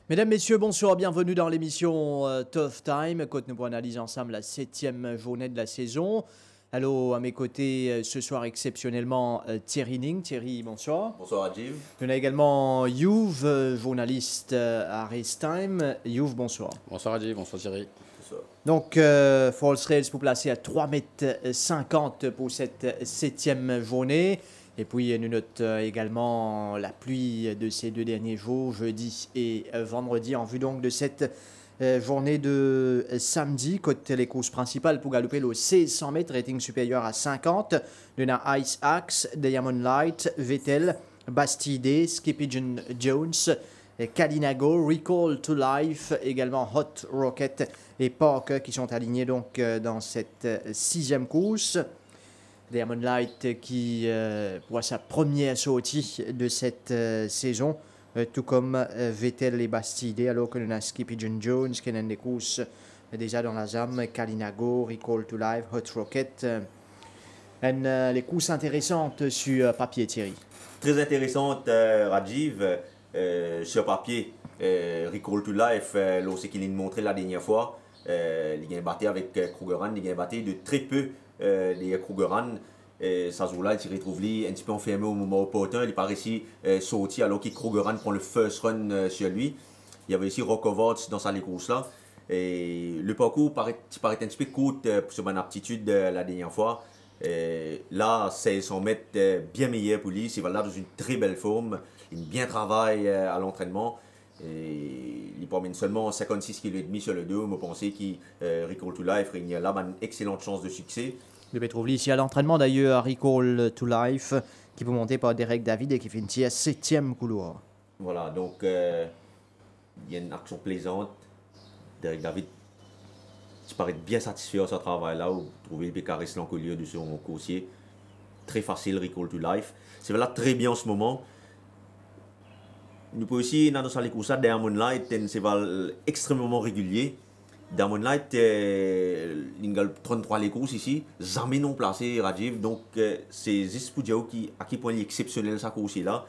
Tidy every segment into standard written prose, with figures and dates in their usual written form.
Mesdames, Messieurs, bonsoir, bienvenue dans l'émission Tough Time. Côte nous pour analyser ensemble la 7e journée de la saison. Allô, à mes côtés ce soir exceptionnellement Thierry Ning. Thierry, bonsoir. Bonsoir Rajiv. On a également Youv, journaliste à Race Time. Youv, bonsoir. Bonsoir Rajiv, bonsoir Thierry. Bonsoir. Donc, False Rails pour placer à 3,50 m pour cette 7e journée. Et puis, nous notons également la pluie de ces deux derniers jours, jeudi et vendredi, en vue donc de cette journée de samedi. Côté les courses principales pour galoper le 1600 mètres, rating supérieur à 50. On a Ice Axe, Diamond Light, Vettel, Bastide, Skippy Jones, Kalinago, Recall to Life, également Hot Rocket et Parker qui sont alignés donc dans cette 6e course. Diamond Light qui voit sa première sortie de cette saison, tout comme Vettel et Bastide, alors que l'on a Skippy Jones qui est des courses déjà dans la ZAM, Kalinago, Recall to Life, Hot Rocket. Les courses intéressantes sur papier, Thierry. Très intéressante, Rajiv. Sur papier, Recall to Life, c'est qu'il a montré la dernière fois. Il a battu avec Krugerrand, il a battu de très peu les Krugerrand. Ça joue là, il s'y retrouve un petit peu enfermé au moment opportun. Il n'est pas réussi à sortir alors que Krugerrand prend le first run sur lui. Il y avait aussi Rockovac dans sa course là. Et le parcours paraît un petit peu court sur mon aptitude la dernière fois. Là, 1600 mètres bien meilleur pour lui. C'est là dans une très belle forme. Il bien travaille à l'entraînement. Il promène seulement 56,5 kg sur le dos. Je pensais qu'il Recall to Life il y a là une excellente chance de succès. Le Petrovli ici à l'entraînement d'ailleurs à Recall to Life qui peut monter par Derek David et qui finit à 7e couloir. Voilà, donc il y a une action plaisante. Derek David paraît bien satisfait de ce travail-là. Vous trouvez le carré l'encolure de son coursier. Très facile, Recall to Life. C'est là très bien en ce moment. Nous pouvons aussi, dans les courses, Diamond Light, c'est extrêmement régulier. Diamond Light, il a 33 les courses ici, jamais non placé, Rajiv. Donc, c'est juste pour dire à quel point il est exceptionnel sa course là.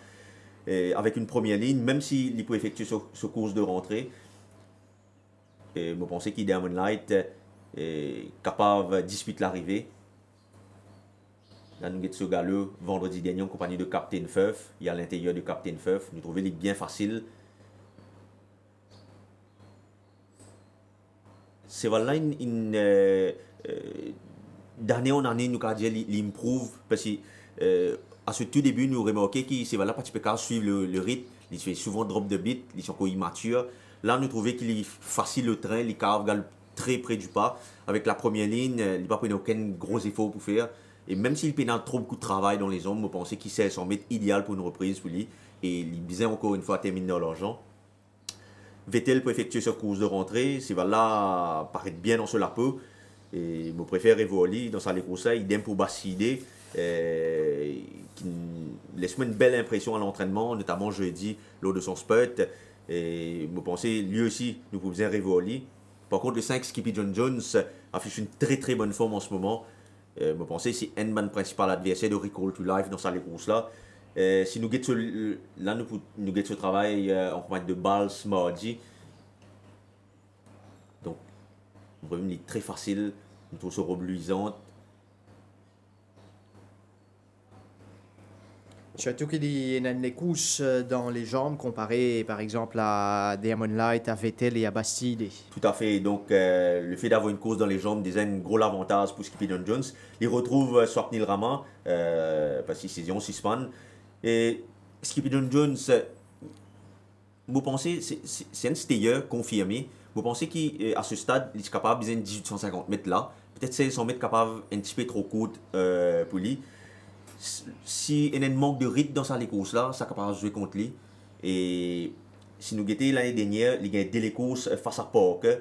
Avec une première ligne, même s'il peut effectuer ce course de rentrée. Je pense que Diamond Light est capable de disputer l'arrivée. Là, nous avons ce galop vendredi dernier en compagnie de Captain Feuf. Il y a à l'intérieur de Captain Feuf. Nous trouvons les bien facile. C'est voilà d'année en année, nous avons dit qu'il improve. Parce que à ce tout début, nous remarquons que c'est voilà pas de suivre le rythme. Il fait souvent drop de beat. Ils sont encore immatures. Là, nous trouvons qu'il est facile le train. Les cars très près du pas. Avec la première ligne, il n'a pas pris aucun gros effort pour faire. Et même s'il pénale trop beaucoup de travail dans les ombres, je pense qu'il sait s'en mettre idéal pour une reprise pour lui. Et il disait encore une fois terminer dans l'argent. Vettel peut effectuer ce course de rentrée. C'est là paraît bien dans ce lapin. Et je préfère Evoli dans sa course. Il aime pour Bastide. Qui laisse une belle impression à l'entraînement, notamment jeudi lors de son spurt. Et je pense lui aussi, nous pouvons dire Evoli. Par contre, le 5 Skippy Jones affiche une très bonne forme en ce moment. Je pense que c'est un principal adversaire de Recall to Life dans sa course là. Si nous guettons là, nous guettons ce travail en compagnie de Bals mardi. Donc, vraiment, il est très facile. Nous trouvons ce robe luisante. Surtout qu'il y a des courses dans les jambes comparé par exemple à Diamond Light, à Vettel et à Bastide. Tout à fait. Donc, le fait d'avoir une course dans les jambes déjà un gros avantage pour Skippy Jones. Il retrouve Swapnil Rama parce qu'il s'est en suspens. Et Skippy Jones, vous pensez, c'est un stayer confirmé. Vous pensez qu'à ce stade, il est capable de 1850 mètres là. Peut-être 1600 mètres capable un petit peu trop court pour lui. Si il y a un manque de rythme dans sa course là, ça capable de jouer contre lui. Et si nous guettons l'année dernière, il a gagné des courses face à Parker.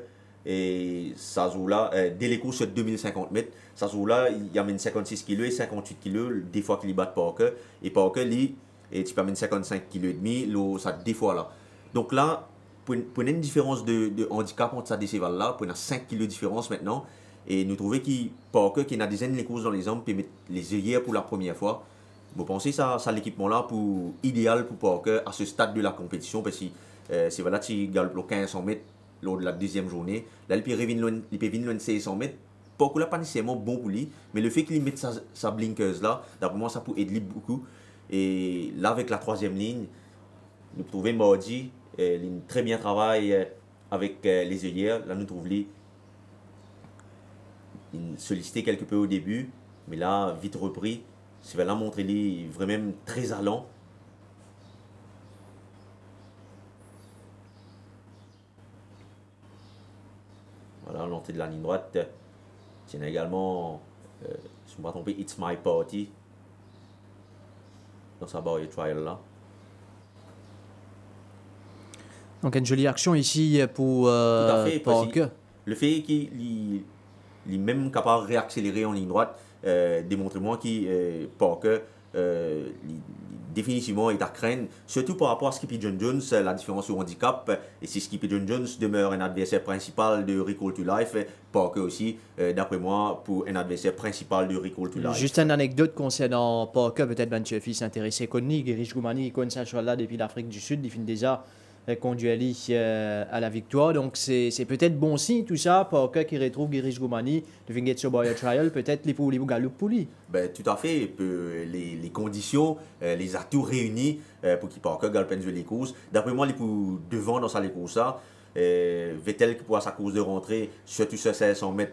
Et ça joue là, dès les courses sur 2050 mètres, ça joue là, il amène 56 kg et 58 kg des fois qu'il bat Parker. Et Parker, lui, tu peux amener 55 kg et demi, ça des fois là. Donc là, pour une différence de handicap entre ces deux cévals là, pour une 5 kg de différence maintenant. Et nous trouvons que Parker, qui a des les courses dans les jambes, peut mettre les œillères pour la première fois. Vous pensez ça l'équipement là pour idéal pour Parker à ce stade de la compétition parce que c'est voilà, tu gagnes le 1500 mètres lors de la deuxième journée. Là, il peut venir le 600 mètres. Pas que là, pas nécessairement bon pour lui, mais le fait qu'il mette sa blinkeuse là, d'après moi, ça peut aider beaucoup. Et là, avec la troisième ligne, nous trouvons mardi, il très bien travail avec les œillères. Là, nous trouvons il sollicité quelque peu au début, mais là, vite repris. C'est là montrer lui vraiment très allant. Voilà, l'entrée de la ligne droite. Tiens également, si je ne me trompe pas, It's My Party dans sa barrière trial là. Donc une jolie action ici pour Tout à fait, Parker. Le fait qu'il est même capable de réaccélérer en ligne droite démontre-moi que Parker définitivement est à craindre, surtout par rapport à Skippy John Jones, la différence au handicap. Et si Skippy John Jones demeure un adversaire principal de Recall to Life, Parker aussi, d'après moi, pour un adversaire principal de Recall to Life. Juste une anecdote concernant Parker, peut-être Ben Cheffy s'intéressait connu, Girish Goumani, il connaît ça là depuis l'Afrique du Sud, il finit déjà conduit à la victoire. Donc c'est peut-être bon signe tout ça. Parker qui retrouve Girish Goumani, de Vinget Soboya Trial, peut-être les pour Galoup pour lui. Ben, tout à fait. Les conditions, les atouts réunis pour qu'il Parker gagne les courses. D'après moi, il peut devant dans sa course là. Vettel qui pourra sa course de rentrée, surtout sur 500 mètres,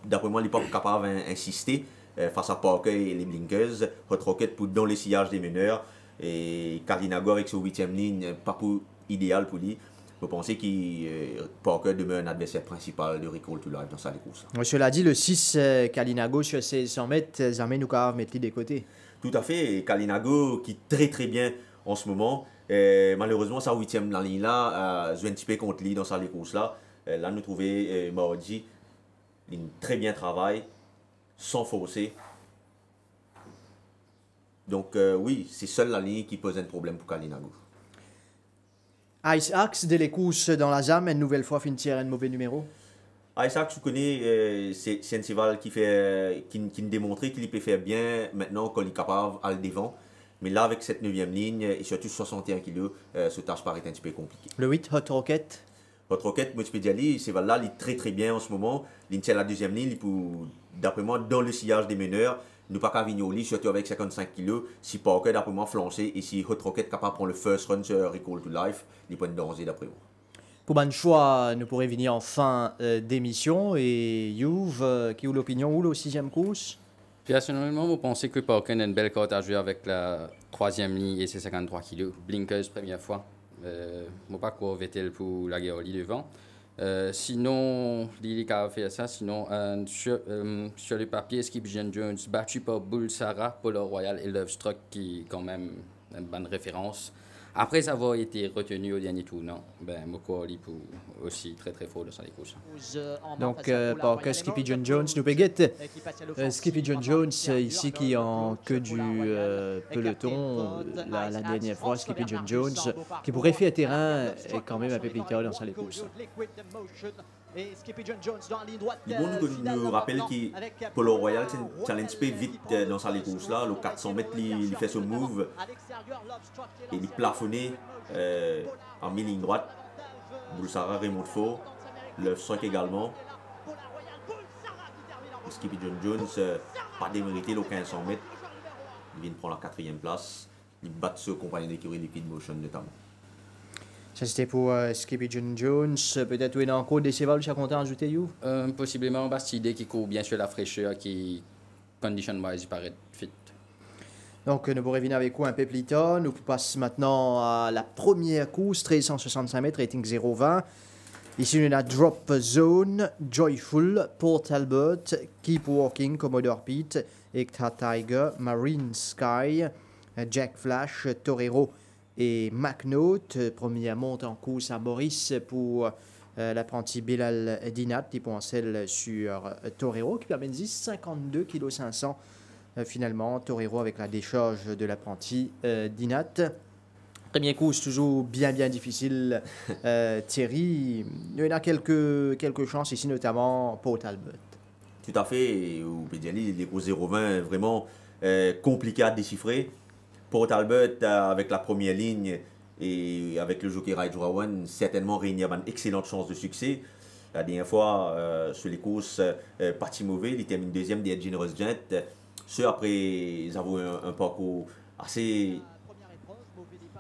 d'après moi, il n'est pas capable d'insister face à Parker et les blinkers. Hot Rocket pour dans les sillages des meneurs. Et Kalinagor avec sa 8e ligne, pas pour idéal pour lui. Je pense que Parker demeure un adversaire principal de Recall to Life dans sa course. Cela dit, le 6 Kalinago sur 100 mètres, jamais nous capable de mettre des côtés. Tout à fait. Et Kalinago qui est très bien en ce moment. Malheureusement, sa 8e la ligne là, joue un petit peu contre lui dans sa course là. Là, nous trouvons Mardi, il très bien travail, sans forcer. Donc oui, c'est seule la ligne qui pose un problème pour Kalinago. Ice Axe de les courses dans la ZAM, une nouvelle fois finit un mauvais numéro. Ice Axe, tu connais, c'est un cheval qui démontre qu'il peut faire bien maintenant quand il est capable à le devant. Mais là, avec cette 9e ligne, et surtout 61 kg, ce tâche paraît un petit peu compliqué. Le 8, Hot Rocket. Hot Rocket, moi je peux dire, ce cheval-là, il est très très bien en ce moment. Il tient la 2e ligne, d'après moi, dans le sillage des meneurs. Nous pas qu'à Vignoli, surtout avec 55 kg. Si Parker, d'après moi, flanché, et si Hot Rocket capable de prendre le first run sur Recall to Life, il peut être danger d'après moi. Pour ban choix, nous pourrions venir en fin d'émission. Et Youve, qui a l'opinion ou le 6e course? Personnellement, vous pensez que Parker a une belle carte à jouer avec la 3e ligne et ses 53 kg. Blinkers, première fois. Je ne pas quoi Vettel pour la guerre devant. Sinon, il a fait ça. Sinon, sur le papier, Skip John Jones, battu par Bull Sarah, Polo Royal et Love Struck, qui est quand même une bonne référence. Après avoir été retenu au dernier tournant, Moko Ali aussi très très fort dans sa course. Donc, Parker, Skippy John Jones, nous péguette. Skippy John Jones, ici qui est en queue du peloton, la dernière fois, Skippy John Jones, qui pourrait faire terrain et quand même un peu plus tard dans sa course. Il bon nous rappelle que Polo Royal challenge peu vite dans sa course là, le 400 mètres, il fait son move et il plafonné en mi-ligne droite. Boulsara remonte fort, le 5 également. Skippy John Jones, pas démérité le 1500 mètres, il vient de prendre la 4e place, il bat ce compagnon d'écurie Liquid Motion notamment. Ça c'était pour Skippy John Jones. Peut-être qu'il y a encore des chevals qui sont contents d'ajouter You? Possiblement Bastide qui court bien sûr la fraîcheur qui, condition-wise, paraît fit. Donc nous pourrons venir avec vous un peu plus tard. Nous passons maintenant à la première course, 1365 mètres, rating 0,20. Ici, on a Drop Zone, Joyful, Port Talbot, Keep Walking, Commodore Pete, Ecta Tiger, Marine Sky, Jack Flash, Torero et McNote. Première monte en course à Maurice pour l'apprenti Bilal Dinat, qui celle sur Torero, qui permet 52,5 kg. Finalement, Torero avec la décharge de l'apprenti Dinat. Première course toujours bien difficile, Thierry. Il y en a quelques chances ici, notamment pour Talbot. Tout à fait. Ou Pédiali, les courses 0,20 vraiment compliqué à déchiffrer. Pour Talbot, avec la première ligne, Et avec le jockey Rai Jorawan, certainement Régnier a une excellente chance de succès. La dernière fois, sur les courses parti mauvais, il termine deuxième des Generous Gent. Ce après avoir un parcours assez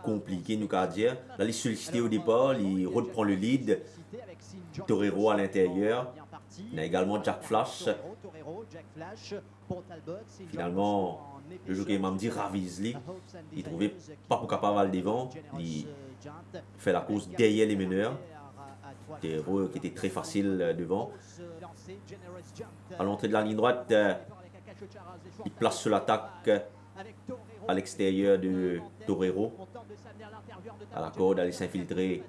compliqué, nous qu'à dire. Là, il est sollicité au départ, il reprend le lead. Torero à l'intérieur. Il y a également Jack Flash. Finalement, le jockey Mamdi Ravizli, il trouvait pas pour capable aller devant. Il fait la course derrière les meneurs. Torero qui était très facile devant. À l'entrée de la ligne droite, il place sur l'attaque à l'extérieur de Torero. À la corde, aller s'infiltrer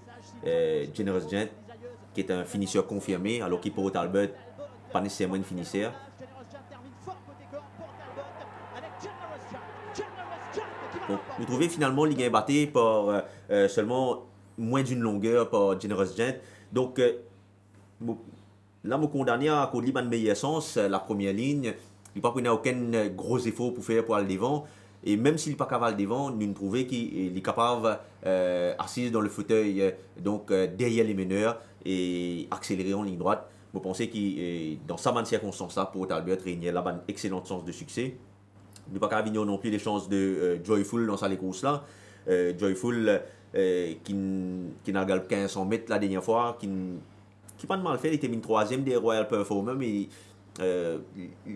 Generous Gent, qui est un finisseur confirmé, alors qu'il pour Talbot, pas nécessairement une finisseur. Donc, vous trouvez finalement Ligue 1 batté par seulement moins d'une longueur par Generous Gent. Donc, là, je condamné à cause de meilleur sens, la première ligne. Il n'a pas aucun gros effort pour faire pour aller devant. Et même s'il n'est pas capable devant, nous trouvons qu'il est capable assis dans le fauteuil, donc derrière les meneurs et accélérer en ligne droite. Vous pensez que dans sa bonne circonstance-là, pour Talbot, Régnier a une excellente chance de succès. Nous n'avons pas qu'à non plus les chances de Joyful dans sa course-là. Joyful qui n'a gagné 1500 mètres la dernière fois, qui n'a pas de mal fait, il termine troisième des Royal Performers, mais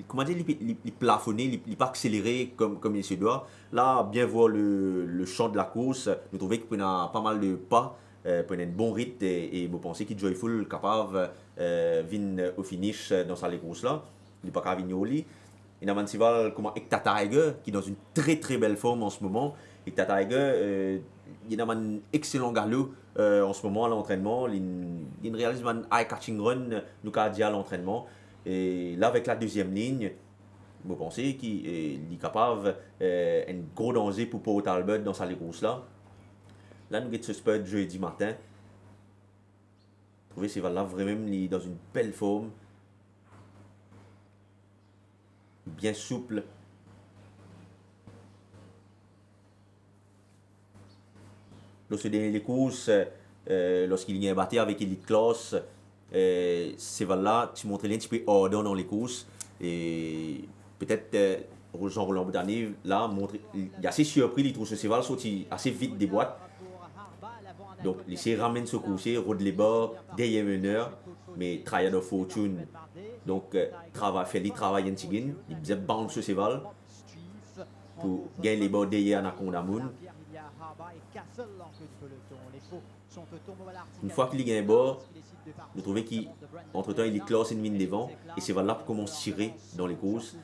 comment dire, il plafonné, il n'est pas accéléré comme il se doit. Là, bien voir le champ de la course, nous trouvons qu'il a pas mal de pas, il a un bon rythme et vous pensez qu'il est Joyful capable de venir au finish dans sa course-là. Il n'est pas capable de venir au lit. Il y a un festival comme Ekta Tiger qui est dans une très très belle forme en ce moment. Ekta Tiger, il a un excellent galop en ce moment à l'entraînement. Il réalise un eye-catching run nous à l'entraînement. Et là, avec la deuxième ligne, vous pensez qu'il est capable un gros danger pour Paul Talbot dans sa course-là. Là, nous avons ce spot jeudi matin. Vous trouvez c'est là vraiment dans une belle forme. Bien souple. Lorsque les courses, lorsqu'il y a un battu avec Elite Class, c'est là tu montres un petit peu ordre dans les courses. Et peut-être Jean-Roland Boudanier, là, il est assez surpris, il trouve ce cheval sorti assez vite des boîtes. Donc, il ramène ce coursier, rôde les bords, derrière meneur, mais Triad of Fortune. Donc, fait travail en tigin, il faisait bounce ce cheval pour gagner les bords derrière Anaconda Moon. Une fois qu'il gagne un bord, vous trouvez qu'entre-temps, il est classé une mine devant et c'est là pour commencer à tirer dans les courses.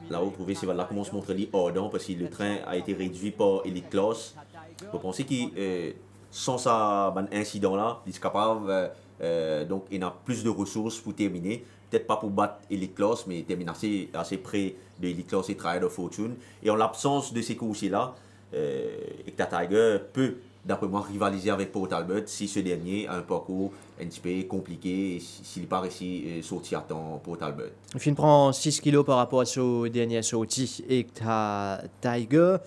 Là, vous trouvez c'est là commence à montrer ordre parce que le train a été réduit par Elite Class. Vous pensez que sans ça, incident-là, il est capable, donc il a plus de ressources pour terminer. Peut-être pas pour battre Elite Class, mais terminer assez près de Elite Class et Triad of Fortune. Et en l'absence de ces coursiers-là, Ekta Tiger peut, d'après moi, rivaliser avec Paul Talbot si ce dernier a un parcours un petit peu compliqué et s'il n'est pas réussi à sortir à temps pour Talbot. Il prend 6 kilos par rapport à ce dernier sorti Ekta Tiger.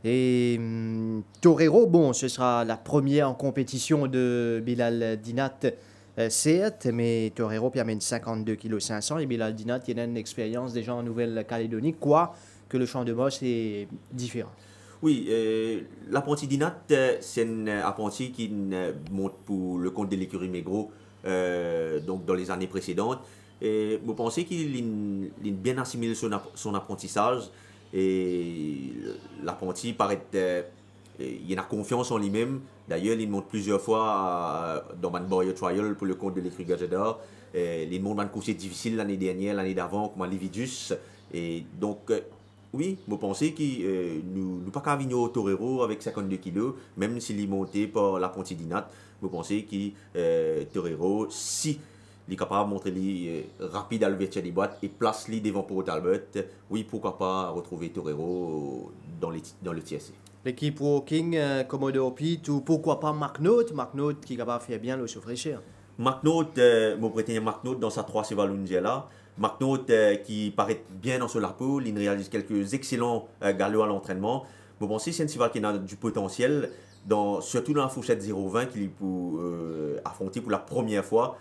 Et Torero, bon, ce sera la première en compétition de Bilal Dinat, certes, mais Torero amène 52,5 kg et Bilal Dinat il a une expérience déjà en Nouvelle-Calédonie, quoi que le champ de Moss est différent. Oui, l'apprenti Dinat, c'est un apprenti qui monte pour le compte de l'écurie Mégro donc dans les années précédentes. Et vous pensez qu'il a bien assimilé son apprentissage et l'apprenti paraît il a confiance en lui-même. D'ailleurs, il monte plusieurs fois dans Man Boy Trial pour le compte de l'écurie Gajador. Il monte un course difficile l'année dernière, l'année d'avant, comme à Lividus. Et donc, oui, vous pensez que nous pas qu'à venir au Torero avec 52 kg, même s'il est monté par l'apprenti Dinat. Vous pensez que Torero, si il est capable de montrer lui rapide à l'ouverture des boîtes et place lui devant pour Talbot, oui, pourquoi pas retrouver Torero dans le TSC. L'équipe Walking, Commodore Pete ou pourquoi pas McNaught qui est capable de faire bien le souffrir. McNaught, mon prétendant McNaught dans sa 3 Valungia là. McNaught qui paraît bien dans ce lapo, il réalise quelques excellents galops à l'entraînement. Vous pensez que c'est qui a du potentiel, surtout dans la fourchette 0,20 qu'il peut affronter pour la première fois.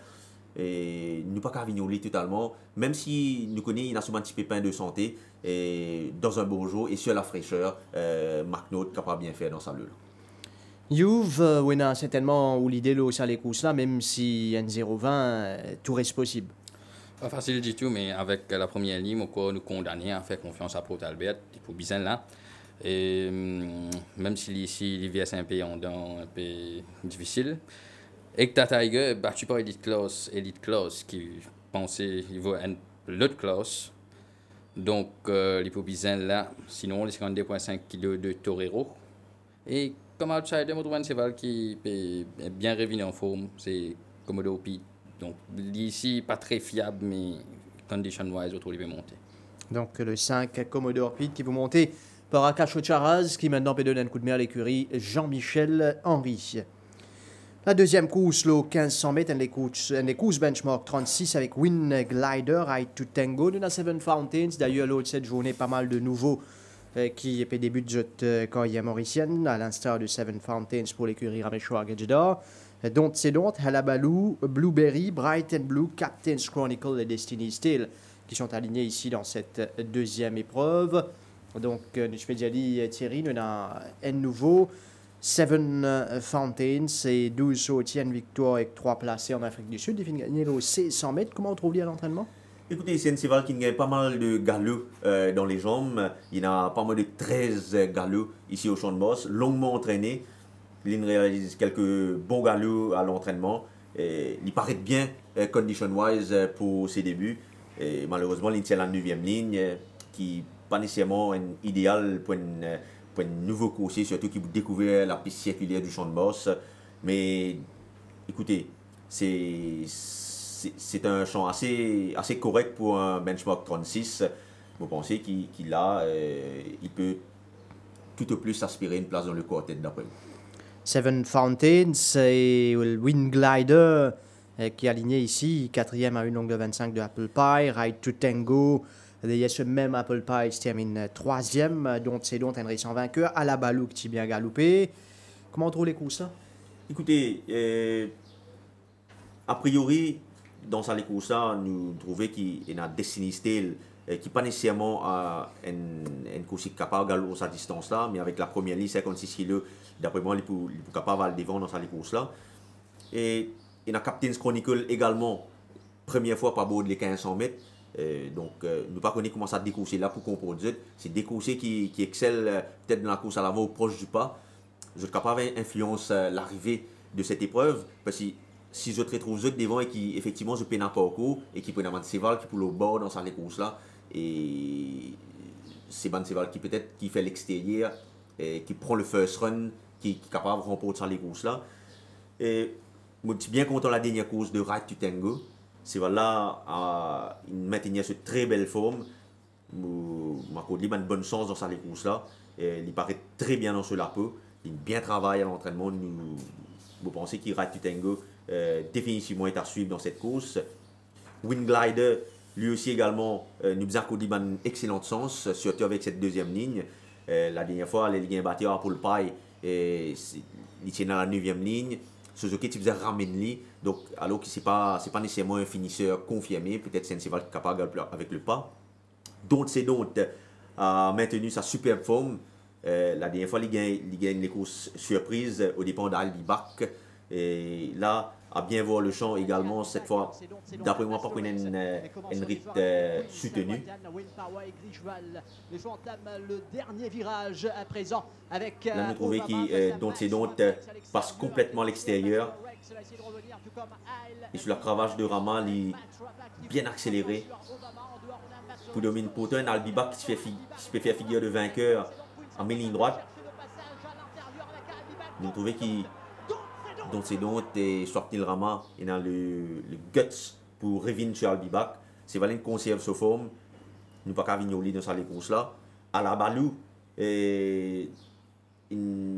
Et nous pas qu'à vignoler totalement, même si nous connaissons, il a souvent un petit pépin de santé, et dans un beau jour et sur la fraîcheur, McNaught capable bien faire dans sa lule. Juve, on a certainement ou l'idée là, ça les courses là, même si N020, tout reste possible. Pas facile du tout, mais avec la première ligne, on nous condamner à faire confiance à Port Albert, il faut bien là. Et même si ici, l'hiver c'est un peu difficile. Et Tata Tiger battu par Elite Class qui pensait qu'il vaut l'autre classe. Donc, il faut bien là. Sinon, les 52,5 kg de Torero. Et comme outsider, Motoban Seval qui est bien revenu en forme, c'est Commodore Pete. Donc, ici, pas très fiable, mais condition-wise, autour, il peut monter. Donc, le 5 Commodore Pete qui peut monter par Akacho Charaz, qui maintenant peut donner un coup de main à l'écurie Jean-Michel Henry. La deuxième course, le 1500 mètres, une course benchmark 36 avec Wind Glider, Ride to Tango, de la Seven Fountains. D'ailleurs, l'autre cette journée, pas mal de nouveaux qui débutent de carrière mauricienne, à l'instar de Seven Fountains pour l'écurie Ramechoa Gadjedar. Dont c'est donc Halabaloo, Blueberry, Bright and Blue, Captain's Chronicle et Destiny Steel qui sont alignés ici dans cette deuxième épreuve. Donc, je peux dire, Thierry, nous avons un nouveau. Seven Fountains et 12 sautiennes victoires avec 3 placés en Afrique du Sud. Il finit gagner au 600 mètres. Comment on trouve à l'entraînement? Écoutez, c'est un cheval qui gagne pas mal de galops dans les jambes. Il a pas mal de 13 galops ici au Champ de Bosse, longuement entraîné. Il réalise quelques bons galops à l'entraînement. Il paraît bien condition-wise pour ses débuts. Et malheureusement, il tient la 9e ligne qui n'est pas nécessairement idéale pour un nouveau coursier, surtout qui découvre la piste circulaire du Champ de Bosse. Mais écoutez, c'est un champ assez correct pour un benchmark 36. Vous pensez qu'il il peut tout au plus aspirer une place dans le quartet d'après vous? Seven Fountains et le Wind Glider qui est aligné ici, 4e à une longue de 25 de Apple Pie, Ride to Tango. D'ailleurs, ce même Apple Pie se termine 3e, dont c'est donc un récent vainqueur, Halabaloo qui est bien galopé. Comment on trouve les courses là? Écoutez, a priori, dans sa course nous trouvons qu'il y a Destiny Steel qui n'est pas nécessairement une course capable de galoper à cette distance-là, mais avec la première ligne, 56 kg, d'après moi, il est capable de le devant dans sa course-là. Et il y a Captain's Chronicle également, première fois par bord de les 1500 mètres. Donc, nous ne connaissons pas comment ça décourser là pour comprendre. C'est des coursiers qui excellent peut-être dans la course à l'avant ou proche du pas. Je suis capable d'influencer l'arrivée de cette épreuve parce que si je retrouve eux devant et qui effectivement je peine encore coup et qui prennent un cheval qui pour le bord dans sa course là et c'est un cheval qui peut-être qui fait l'extérieur et qui prend le first run qui est capable de remporter sa course là et je suis bien content de la dernière course de Ride to Tango. C'est voilà il maintenait cette très belle forme. Il a une bonne chance dans sa course là et il paraît très bien dans ce lapo. Il bien travaille à l'entraînement. Vous pensez qu'il Ride to Tango définitivement est à suivre dans cette course. Wind Glider, lui aussi également, nous a accordé une excellente chance, surtout avec cette deuxième ligne. La dernière fois, les lignes battues pour le paille, il tient dans la 9e ligne. Suzuki qui faisait ramener, donc alors que c'est pas nécessairement un finisseur confirmé, peut-être c'est un cheval capable avec le pas. Donc c'est a maintenu sa superbe forme. La dernière fois, il gagne les courses surprises au départ d'Albi Bach. Et là, à bien voir le champ également, cette fois, d'après moi, pas une rythme soutenu. Là, nous trouvons qu'il passe complètement à l'extérieur. Et sur la cravache de Rama, il est bien accéléré. Pour dominer Potin, Albi Bach qui se fait faire figure de vainqueur en ligne droite. Nous trouvons qu'il est sorti le Rama, il a le guts pour revenir sur Albi Bach. C'est Valin conserve sa forme. Nous pas qu'à vignoler dans sa course là. Halabaloo, il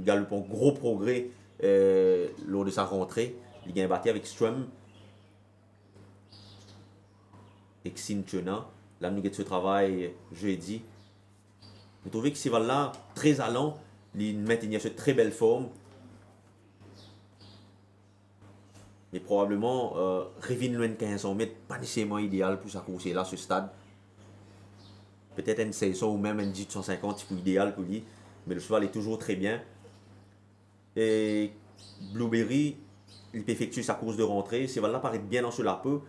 galope un gros progrès lors de sa rentrée. Il gagne battu avec Strum. et Xinchena. Là, nous avons ce travail jeudi. Vous trouvez que ces là très allant, ils maintiennent cette très belle forme. Mais probablement, revenir loin de 1500 mètres, pas nécessairement idéal pour sa course là, ce stade. Peut-être un 1600 ou même un 1850, c'est idéal pour lui. Mais le cheval est toujours très bien. Et Blueberry, il peut effectuer sa course de rentrée. Ces là paraît bien dans ce lapeux.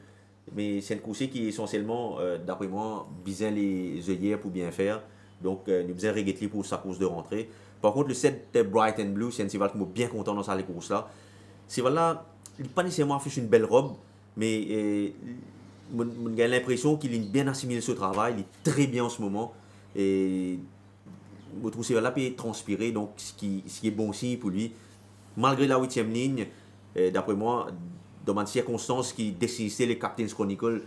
Mais c'est une course qui est essentiellement, d'après moi, bien les œillères pour bien faire. Donc, nous devons regretter pour sa course de rentrée. Par contre, le 7 Bright and Blue, c'est un cheval qui m'a bien content dans sa course là. Ce cheval-là, il n'a pas nécessairement affiché une belle robe, mais j'ai l'impression qu'il a bien assimilé ce travail. Il est très bien en ce moment. Et je trouve que ce cheval-là peut transpirer, donc ce qui est bon signe pour lui. Malgré la 8e ligne, d'après moi, dans une circonstance qui décidait les Captain's Chronicle,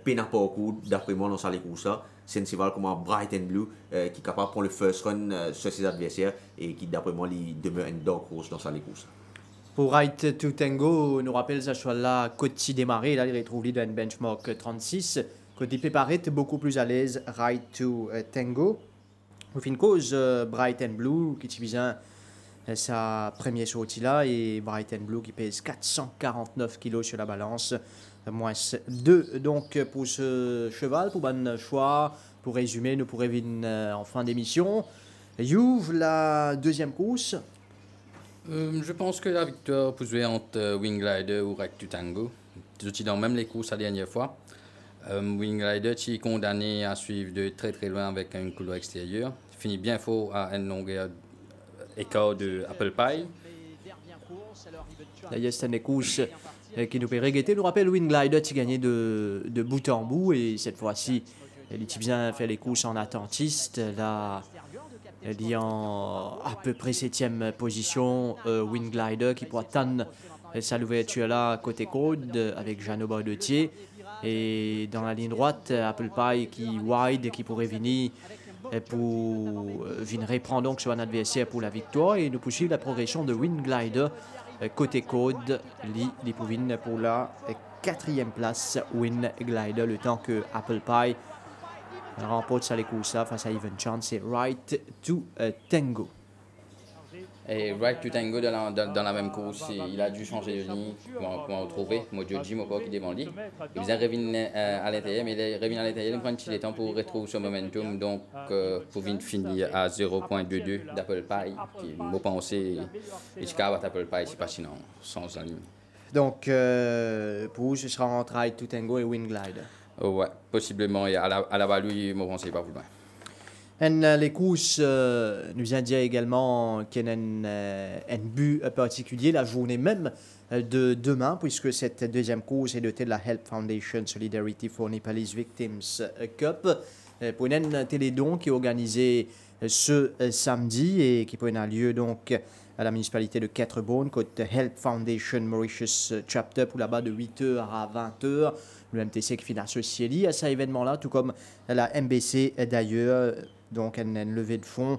peine à pas au coup, d'après moi, dans sa course. C'est un cheval comme un Bright and Blue qui est capable de prendre le first run sur ses adversaires et qui, d'après moi, il demeure une dark horse dans sa course. Pour Right to Tango, nous rappelle ce cheval-là, côté démarré, là, il retrouve dans un benchmark 36. Côté préparé, beaucoup plus à l'aise, Right to Tango. Au fin de cause, Bright and Blue, qui est bien sa première sortie là, et Bright and Blue qui pèse 449 kg sur la balance, moins 2 donc pour ce cheval, pour bon choix. Pour résumer, nous pourrions venir en fin d'émission. Youve, la deuxième course. Je pense que la victoire peut jouer entre Wing Glider ou Right to Tango. Ils étaient dans même les courses la dernière fois. Wing Glider est condamné à suivre de très très loin avec une couleur extérieure. Il finit bien fort à une longueur écart de Apple Pie. D'ailleurs, c'est une course qui nous peut regretter. Nous rappelle Wing Glider qui gagnait de bout en bout et cette fois-ci, il a bien fait les courses en attentiste. Là, il est en à peu près 7e position. Wing Glider qui pourra attendre sa ouverture là côté code avec Jeannot Bardetier. Et dans la ligne droite, Apple Pie qui wide qui pourrait venir pour venir reprendre donc son adversaire pour la victoire. Et nous poursuivons la progression de Wing Glider côté code. Il pour venir pour la 4e place. Wing Glider le temps que Apple Pie remporte sa course face à Even Chance. C'est Right to Tango. Et Right to Tango dans la même course, il a dû changer de ligne pour retrouver Mojo Jim qui est devant lui. Il vient revenir à l'intérieur, mais il revient à l'intérieur, il prend un petit temps pour retrouver son momentum, donc pour venir finir à 0.22 d'Apple Pie, qui m'a pensé, et tu vas Apple Pie, c'est pas sinon, sans en ligne. Donc, pour vous, ce sera entre Right to Tango et Wing Glider. Ouais, possiblement, et à la balle, il m'a pensé pas plus loin. Les courses nous indiquent également qu'il y a un but particulier la journée même de demain, puisque cette deuxième course est dotée de la Help Foundation Solidarity for Nepalese Victims Cup. Pour une télédon qui est organisée ce samedi et qui prendra lieu donc à la municipalité de Ketrebonne, côté Help Foundation Mauritius Chapter, pour là-bas de 8h à 20h. Le MTC qui finit associé à cet événement-là, tout comme la MBC d'ailleurs. Donc, une levée de fonds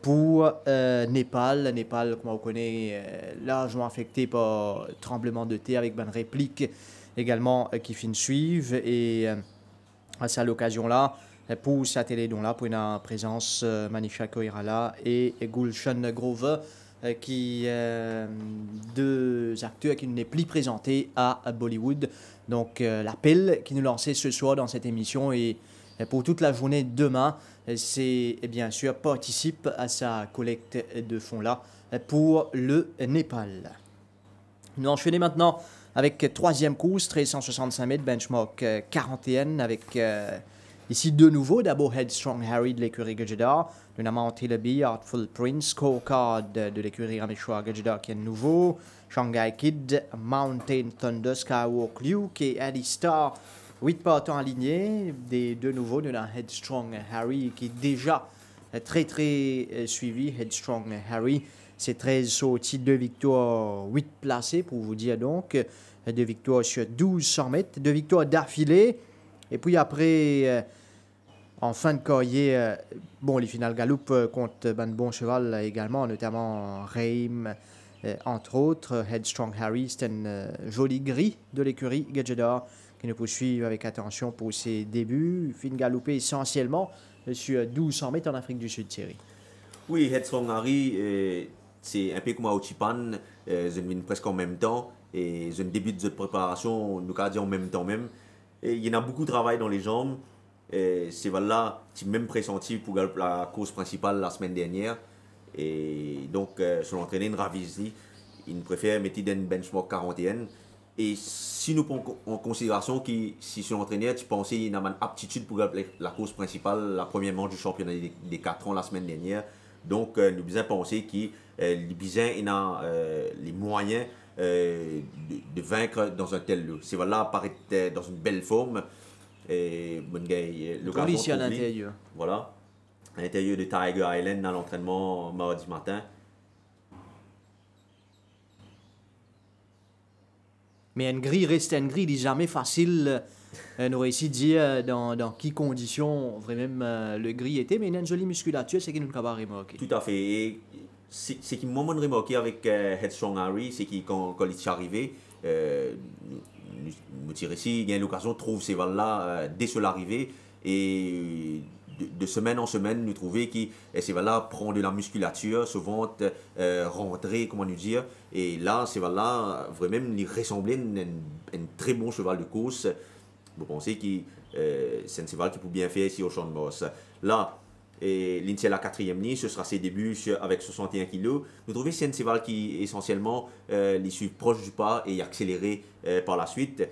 pour Népal. Népal, comme on connaît, largement affecté par tremblement de terre avec une réplique également qui finit suivre. Et à cette occasion-là, pour cette télédon-là, pour une présence Manisha Koirala et Gulshan Grover, qui deux acteurs qui n'est plus présentés à Bollywood. Donc, l'appel qui nous lançait ce soir dans cette émission et pour toute la journée demain, c'est bien sûr participe à sa collecte de fonds-là pour le Népal. Nous enchaînons maintenant avec troisième course, 1365 mètres, benchmark 41, avec ici deux nouveaux. D'abord Headstrong Harry de l'écurie Gajadar, le Naman Tilabi, Artful Prince, Scorecard de l'écurie Rameshwar Gajadar qui est nouveau, Shanghai Kid, Mountain Thunder, Skywalk Luke et Eddie Star. 8 partants alignés, des deux nouveaux de la Headstrong Harry qui est déjà très suivi. Headstrong Harry, c'est 13 sorties, 2 victoires, 8 placés pour vous dire donc. 2 victoires sur 1200 mètres, 2 victoires d'affilée. Et puis après, en fin de carrière, bon, les finales Gallup contre un bon cheval également, notamment Reim, entre autres. Headstrong Harry, c'est un joli gris de l'écurie Gajadar. qui nous poursuivent avec attention pour ses débuts. Fin galopé essentiellement sur 1200 mètres en Afrique du Sud, Thierry. Oui, Headstrong Harry, c'est un peu comme à Ochipan, je viens presque en même temps, et je débute de préparation, nous avons dit en même temps même. Et il y en a beaucoup de travail dans les jambes. C'est voilà, j'ai même pressenti pour la course principale la semaine dernière. Et donc, sur l'entraîneur, une ravisi, il préfère mettre un benchmark 41. Et si nous prenons en considération que si sur l'entraîneur, tu pensais qu'il y a une aptitude pour la course principale, la première manche du championnat des 4 ans la semaine dernière. Donc, nous devons penser que les Bisons ont les moyens de vaincre dans un tel lot. C'est voilà, apparaître dans une belle forme. Et l'occasion à l'intérieur. Voilà, à l'intérieur de Tiger Island dans l'entraînement mardi matin. Mais une grille reste une grille, il n'est jamais facile. Nous réussit de dire dans quelles conditions vraiment le gris était, mais il a une jolie musculature, c'est qu'il nous a remarqué. Tout à fait. Et c'est qui m'a remarqué avec Headstrong Harry, c'est qu'il quand il est arrivé, nous tirons ici, il y a l'occasion de trouver ces valles-là dès son arrivée. Et de semaine en semaine, nous trouvons que ces valles-là prend de la musculature, se vont rentrer, comment nous dire. Et là, ces valles-là, vraiment, ils ressemblaient à un très bon cheval de course. Vous pensez que c'est un cheval qui peut bien faire ici au Champ de Mars. Là, c'est la 4e ligne, ce sera ses débuts avec 61 kg. Nous trouvons que c'est un cheval qui essentiellement les suit proche du pas et accéléré par la suite.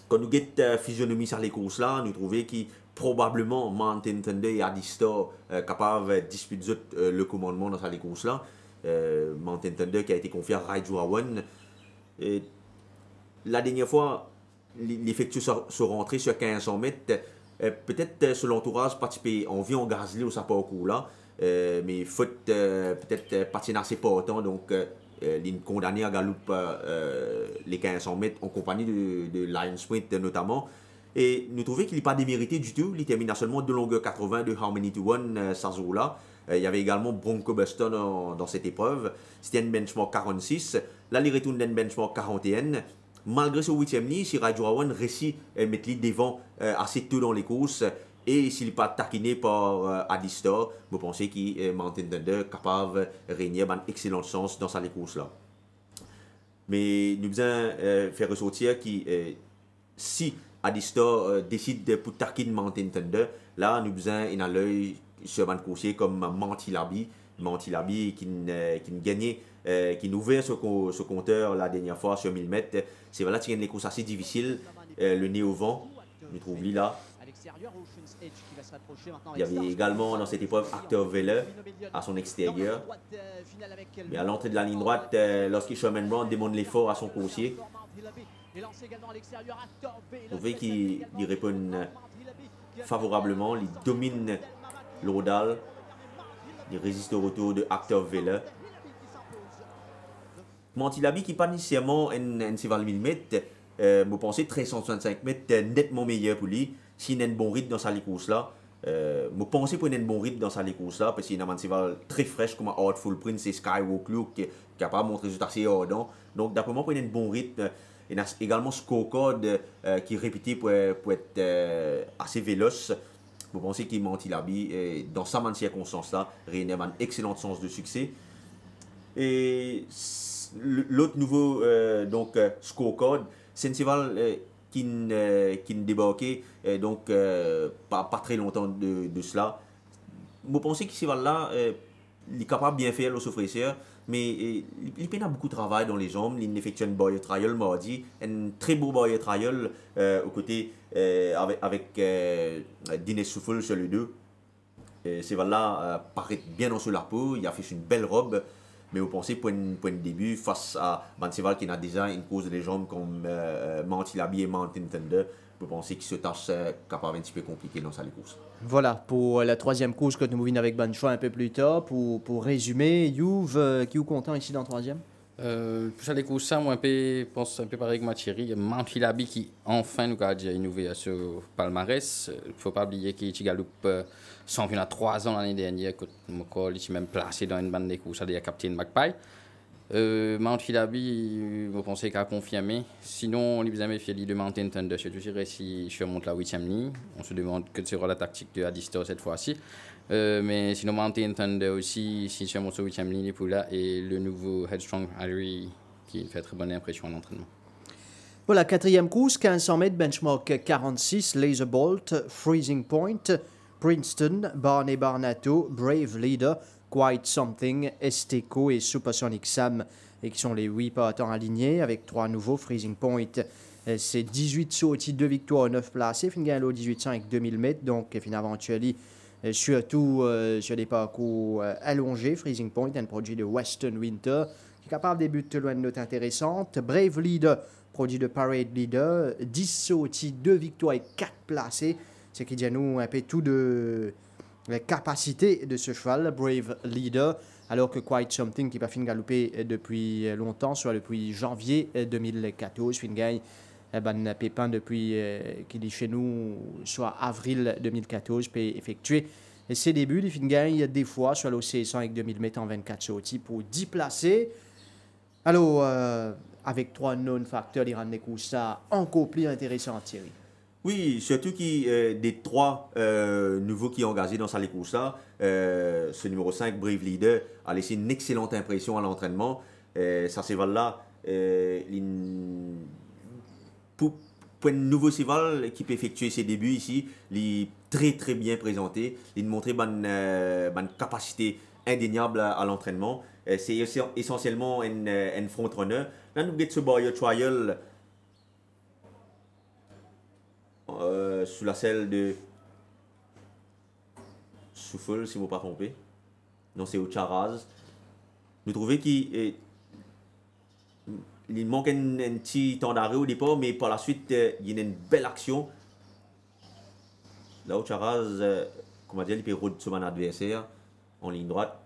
Quand nous guettons physionomie sur les courses là, nous trouvons que probablement Mountain Thunder et Adistar capables de disputer le commandement dans ces courses là. Mountain Thunder qui a été confié à Raijuawan. La dernière fois, l'effectif sont rentrés sur 1500 mètres. Peut-être sur l'entourage participer en vie en gazeli au sapin au coup là, mais faut peut-être patiner assez pas autant, donc il condamné à galope les 1500 mètres en compagnie de Lion Sprint notamment. Et nous trouvons qu'il n'est pas démérité du tout. Il termine seulement de longueur 80 de Harmony to One Sazula. Il y avait également Bronco Buston dans cette épreuve. C'était un benchmark 46. Là, il retourne d'un benchmark 41. Malgré ce 8e ligne, si Raijuawan réussit à mettre lui devant assez tôt dans les courses, et s'il n'est pas taquiné par Adistar, vous pensez que Mountain Thunder est capable de régner une excellente chance dans ces courses-là. Mais nous devons faire ressortir que si Adistar décide de taquiner Mountain Thunder, là nous devons y aller l'œil sur un coursier comme Mantilabi qui gagnait, qui nous ouvert ce compteur la dernière fois sur 1000 mètres. C'est voilà, il y a des courses assez difficiles, le nez au vent, nous trouvons là. Il y avait également dans cette épreuve Acteur Vele à son extérieur. Mais à l'entrée de la ligne droite, lorsque Sherman Brown demande l'effort à son coursier, vous voyez qu'il répond favorablement, il domine l'Ordal, il résiste au retour de Acteur Vele. Mantilabi qui n'est pas nécessairement un cheval 1000 mètres, vous pensez 1365 mètres nettement meilleur pour lui. S'il a un bon rythme dans sa course là, vous pensez pour un bon rythme dans sa course là, parce qu'il a un cheval très fraîche comme Artful Prince et Skywalk Look qui est capable de montrer des résultats assez ardents. Donc d'après moi, pour un bon rythme, il y a également Scorecard qui est répété pour être assez véloce. Vous pensez qu'il Mantilabi, dans sa manne circonstance là, réunit une excellente chance de succès. Et l'autre nouveau Scorecard, c'est un cheval qui ne débarquait donc pas très longtemps de cela. Vous pensez que ce cheval-là, il est capable de bien faire le souffresseur, mais il peine beaucoup de travail dans les jambes. Il effectue une barrière trial mardi, un très beau barrière trial aux côtés avec Dines Souffle sur les deux. Ce cheval-là paraît bien dans la peau, il a fait une belle robe. Mais vous pensez pour un début, face à un cheval qui a déjà une cause de jambes comme Mantilabi et Mountain Thunder, vous pensez que ce tâche capable un petit peu compliqué dans sa course. Voilà, pour la 3e course que nous mouvons avec Banchois un peu plus tard, pour résumer, Youve, qui est content ici dans la 3e? Pour les courses, moi, je pense un peu pareil que Thierry. Mantilabi qui enfin nous a innové sur palmarès. Il ne faut pas oublier qu'il galoupe championnat 3 ans l'année dernière. Il est même placé dans une bande de courses à des Captain Magpie. Mount Hilabi, vous pensez qu'à confirmer. Sinon, on lui a fait de Mountain Thunder. Je dirais si je remonte la 8e ligne. On se demande que sera la tactique de Adistor cette fois-ci. Mais sinon, Mountain Thunder aussi, si je remonte la 8e ligne pour là, et le nouveau Headstrong Harry qui fait très bonne impression en entraînement. Pour la 4e course, 1500 mètres, benchmark 46, Laser Bolt, Freezing Point, Princeton, Barney Barnato, Brave Leader, Quite Something, Esteco et Supersonic Sam, et qui sont les 8 partants alignés avec 3 nouveaux. Freezing Point, c'est 18 sorties, 2 victoires, 9 placés. Fin gain 1800 avec 2000 mètres, donc fin aventurely, surtout sur des parcours allongés. Freezing Point, un produit de Western Winter, qui est capable de débuter loin de notes intéressantes. Brave Leader, produit de Parade Leader, 10 sorties, 2 victoires et 4 placés. Ce qui dit à nous un peu tout de la capacité de ce cheval, Brave Leader, alors que Quite Something, qui n'a pas fini de galoper depuis longtemps, soit depuis janvier 2014, fin gagne ben, pépin depuis qu'il est chez nous, soit avril 2014, peut effectuer ses débuts. Il fin gagne des fois, soit l'OC100 avec 2000 mètres en 24 sorties pour 10 placés. Alors, avec 3 non-facteurs, il rend des coups ça encore plus intéressant, Thierry. Oui, surtout qui des 3 nouveaux qui ont engagé dans cette course-là, ce numéro 5, Brave Leader, a laissé une excellente impression à l'entraînement. Ça cheval-là, pour un nouveau cheval qui peut effectuer ses débuts ici, il est très bien présenté. Il montre une capacité indéniable à l'entraînement. C'est essentiellement un front-runner. Là, nous avons ce Barrier Trial sous la selle de Souffle, si je ne me pas trompé. Non, c'est Ocharaz. Nous trouvons qu'il manque un petit temps d'arrêt au départ, mais par la suite, il y a une belle action. Là, Ocharaz, comme on dit, il peut rouler sur mon adversaire en ligne droite.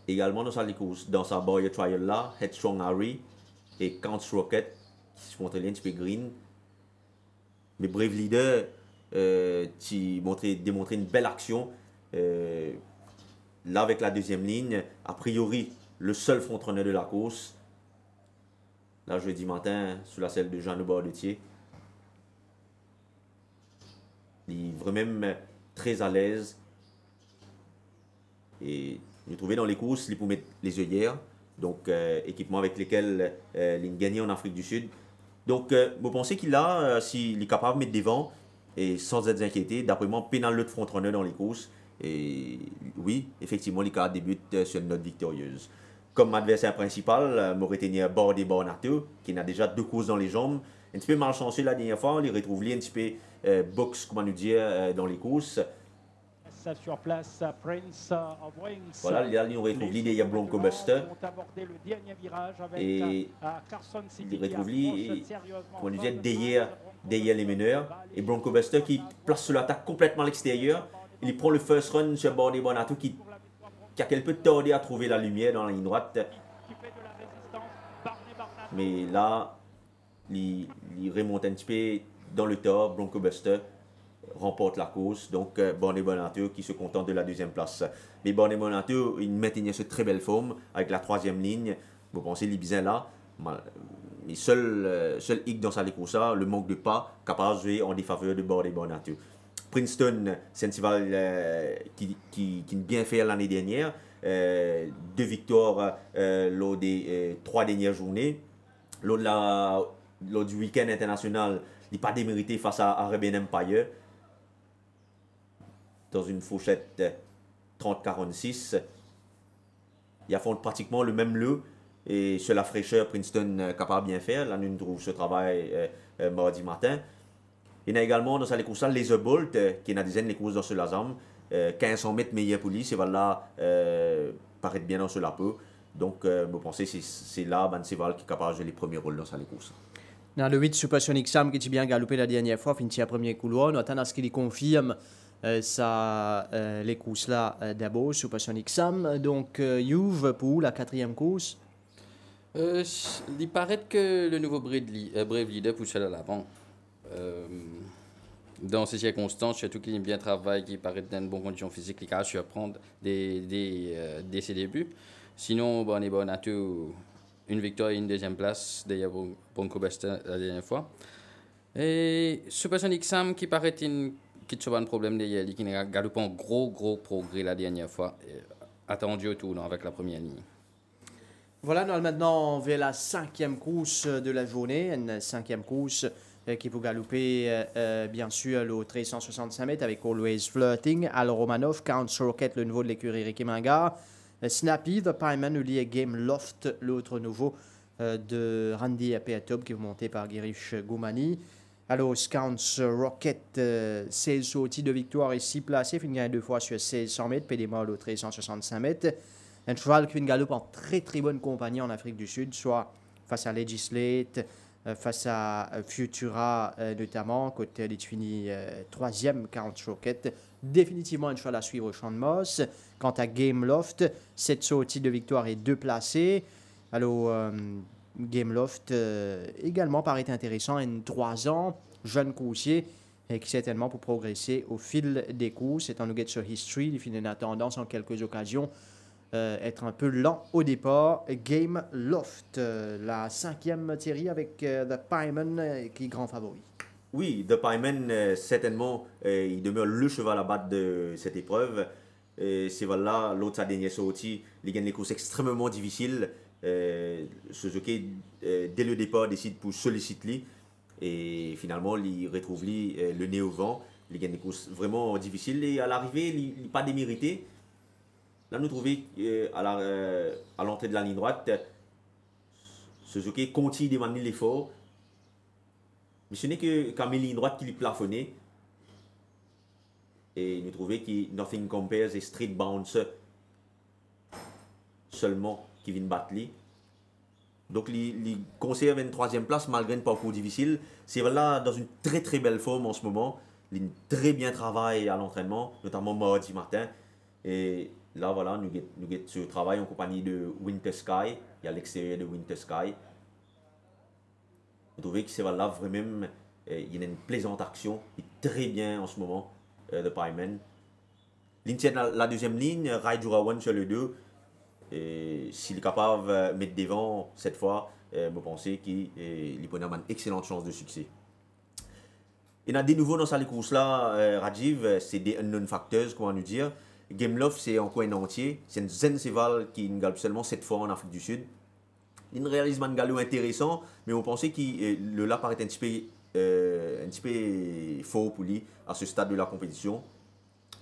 Également dans sa Barrier Trial là, Headstrong Harry et Counts Rocket qui se montrent un petit peu green. Mais Brave Leader qui démontrait une belle action. Là, avec la 2e ligne, a priori, le seul front-runner de la course. Là, jeudi matin, sous la selle de Jean Bordetier. Il est vraiment très à l'aise. Et nous trouvons dans les courses, il peut mettre les œillères. Donc, équipement avec lesquels il gagne en Afrique du Sud. Donc, vous pensez qu'il a, s'il est capable de mettre devant et sans être inquiété, d'après moi, pénal le front-runner dans les courses. Et oui, effectivement, les cas débutent sur une note victorieuse. Comme adversaire principal, m'aurait tenu Barney Barnato, qui a déjà 2 courses dans les jambes. Un petit peu malchanceux la dernière fois, on les retrouve un petit peu box, comment nous dire, dans les courses. Sur place, Prince of Wings. Voilà, là, on retrouve l'idée, il y a Bronco Buster. Et il retrouve l'idée, comment nous dire, derrière les meneurs. Et Bronco Buster qui place sur l'attaque complètement à l'extérieur. Il prend le first run sur Barney Barnato qui a quelque peu tardé à trouver la lumière dans la ligne droite. Mais là, il remonte un petit peu dans le tort, Bronco Buster remporte la course, donc Barney Barnato qui se contente de la 2e place. Mais Barney Barnato, il maintenait cette très belle forme avec la 3e ligne. Vous pensez, il est bien là. Mais seul hic dans sa course, le manque de pas, capable de jouer en défaveur de Barney Barnato. Princeton, c'est un cheval qui a bien fait l'année dernière. 2 victoires lors des 3 dernières journées. Lors du week-end international, il n'est pas démérité face à Arabian Empire. Dans une fourchette 30-46. Il affronte pratiquement le même lot. Et sur la fraîcheur, Princeton capable de bien faire. Là, nous trouvons ce travail mardi matin. Il y a également dans sa course Laser Bolt, qui a dizaine de courses dans ce Lazam. 1500 mètres meilleur pour lui. C'est là paraît bien dans ce lapeau. Donc, vous pensez que c'est là, c'est Val qui est capable de jouer les premiers rôles dans sa course. Dans le 8, Supersonic Sam qui a bien galopé la dernière fois, finit à premier couloir. Nous attendons à ce qu'il confirme les courses là d'abord, Supersonic Sam. Donc, Youve pour la 4e course. Il paraît que le nouveau Brave Leader pousse à l'avant. Dans ces circonstances, surtout qu'il bien travaille, qui paraît dans de bonnes conditions physiques, il a surprendre dès ses débuts. Sinon, bon, on est bon à tout. Une victoire et une deuxième place derrière Bronco Buster la dernière fois. Et Supersonic Sam qui paraît qui te un problème derrière lui, qui n'a pas un gros progrès la dernière fois. Attendu au tournant avec la première ligne. Voilà, nous allons maintenant vers la 5e course de la journée. Une 5e course qui peut galoper, bien sûr, le 1365 mètres avec Always Flirting, Al Romanov, Count's Rocket, le nouveau de l'écurie Ricky Mingar, Snappy, The Pieman, Uli Game Loft, l'autre nouveau de Randy Apeatob qui est monté par Girish Goumani. Alors, Count's Rocket, 16 sorties de victoire et 6 placés, finit gagné 2 fois sur 1600 mètres, PDMA au 1365 mètres. Un cheval qui fait une galope en très bonne compagnie en Afrique du Sud, soit face à Legislate, face à Futura notamment, côté il finit 3e, Count's Rocket. Définitivement un cheval à suivre au Champ de Moss. Quant à Game Loft, 7 sorties de victoire et 2 placés. Alors, Game Loft également paraît intéressant, une 3 ans, jeune coursier, qui certainement pour progresser au fil des courses. Étant donné sur History, il finit une tendance en quelques occasions être un peu lent au départ. Game Loft, la 5e série avec The Pieman qui est grand favori. Oui, The Pieman, certainement, il demeure le cheval à battre de cette épreuve. C'est voilà, l'autre, sa dernière sortie, il gagne les courses extrêmement difficiles. Suzuki, dès le départ, décide pour solliciter lui. Et finalement, il retrouve lui, le nez au vent. Il gagne des courses vraiment difficiles. Et à l'arrivée, il n'est pas démérité. Là, nous trouvons à l'entrée de la ligne droite, Suzuki continue de maintenir l'effort. Mais ce n'est que quand il ligne droite qui lui plafonnait. Et nous trouvons que Nothing Compares et Street Bounce seulement qui viennent battre lui. Donc, il conserve une 3e place malgré un parcours difficile. C'est là dans une très belle forme en ce moment. Il très bien travaille à l'entraînement, notamment mardi matin. Et là, voilà, nous avons ce travail en compagnie de Winter Sky. Il y a l'extérieur de Winter Sky. Vous trouvez que c'est là vraiment, il y a une plaisante action. Il est très bien en ce moment, The Pieman. Ligne tient la deuxième ligne, Rai Jurawan sur le 2. S'il est capable de mettre devant cette fois, je pense qu'il peut avoir une excellente chance de succès. Il y a de nouveau dans cette course-là, Rajiv, c'est des unknown factors, comment nous dire. Game Love, c'est encore un entier. C'est une zen cheval qui ne galop seulement 7 fois en Afrique du Sud. Il réalise un galop intéressant, mais on pensait que le là paraît un petit peu faux pour lui à ce stade de la compétition.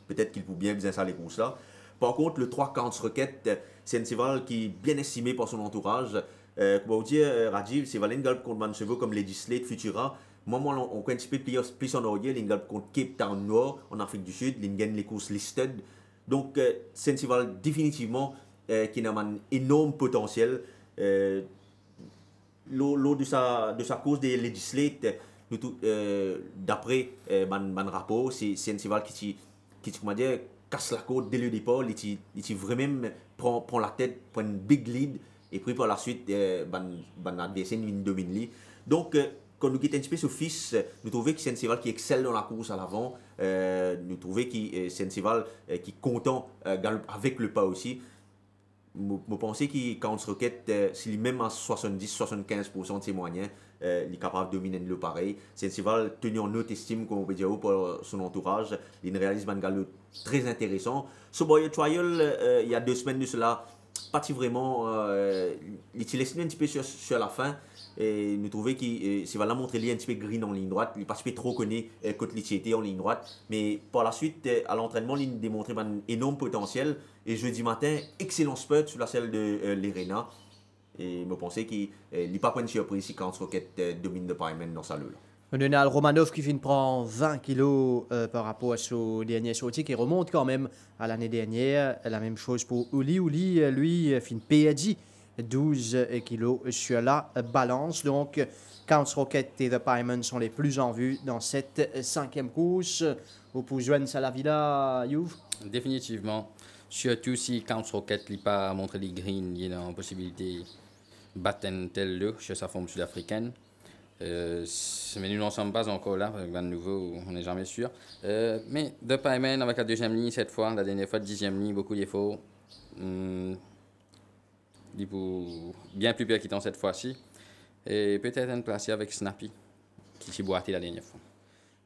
Peut-être qu'il peut bien ça les courses là. Par contre, le 3 Count's Rocket, c'est un cheval qui est bien estimé par son entourage. Comment dire, Rajiv, c'est Valène galop contre chevaux comme Legislate, Futura. Moi, on connaît un petit peu plus en arrière. Il galop contre Cape Town Nord en Afrique du Sud. Il gagne les courses listed. Donc, c'est un cheval définitivement qui a un énorme potentiel. Lors de sa course des Legislate, d'après mon rapport, c'est un cheval qui comment dire, casse la côte dès le départ. Il vraiment prend la tête, prend une big lead, et puis par la suite, mon adversaire domine. Donc, quand nous quittons un petit peu ce fils, nous trouvons que c'est un cheval qui excelle dans la course à l'avant. Nous trouvons que c'est un cheval qui est content avec le pas aussi. Je pense que Count's Rocket, s'il est même à 70-75% de ses moyens, il est capable de dominer le pareil. C'est un cheval tenu en haute estime, comme on peut dire, par son entourage. Il réalise un galop très intéressant. Ce Boyer Trial, il y a 2 semaines de cela, pas vraiment. Il s'est laissé un petit peu sur la fin. Et nous trouvons que c'est va montrer un petit peu green en ligne droite. Il n'est pas trop connu côté l'utilité en ligne droite. Mais par la suite, à l'entraînement, il a démontré un énorme potentiel. Et jeudi matin, excellent spurt sur la selle de l'Irena. Et je pensais qu'il n'est pas une surprise si Count's Rocket domine The Pieman dans sa loule. On a le Romanov qui finit prend 20 kilos par rapport à son dernier sortie qui remonte quand même à l'année dernière. La même chose pour Uli. Uli, lui, finit PAD. 12 kilos sur la balance. Donc, Count's Rocket et The Pieman sont les plus en vue dans cette 5e course. Vous pouvez joindre ça à la Villa, Youv? Définitivement. Surtout si Count's Rocket n'a pas montré les greens, il y a une possibilité de battre un tel look sur sa forme sud-africaine. Mais nous n'en sommes pas encore là, avec de nouveau, on n'est jamais sûr. Mais The Pieman avec la 2e ligne cette fois, la dernière fois 10e ligne, beaucoup d'efforts. Il est bien plus percutant cette fois-ci. Et peut-être un placé avec Snappy, qui s'est boité la dernière fois.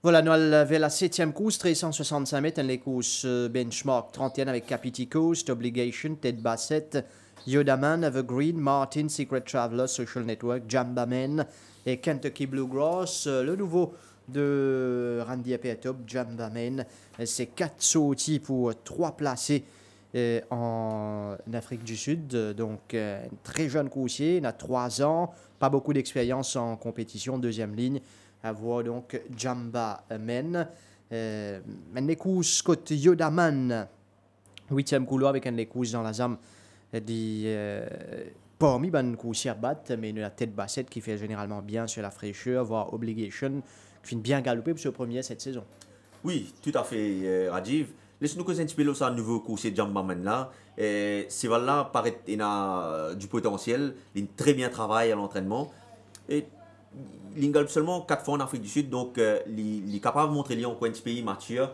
Voilà, nous avons la 7e course, 365 mètres, les courses benchmark 31 avec Capiti Coast, Obligation, Ted Bassett, Yodaman, Evergreen, Martin, Secret Traveler, Social Network, Jambaman et Kentucky Bluegrass. Le nouveau de Randy Apertop, Jambaman, c'est 4 sorties pour 3 placés en Afrique du Sud. Donc, un très jeune coursier, il a 3 ans, pas beaucoup d'expérience en compétition, deuxième ligne. À voir donc Jamba Men. Les courses côté Yodaman, 8e couloir avec un des courses dans la zame parmi les courses à battre, mais la tête bassette qui fait généralement bien sur la fraîcheur, voire Obligation, qui finit bien galoper pour ce premier cette saison. Oui, tout à fait, Rajiv. Laisse-nous que inspirer ça nouveau coursier Jamba Men là. C'est là paraît il a du potentiel, il très bien travaillé à l'entraînement. Et il gagne seulement 4 fois en Afrique du Sud, donc il est capable de montrer en coin de pays mature.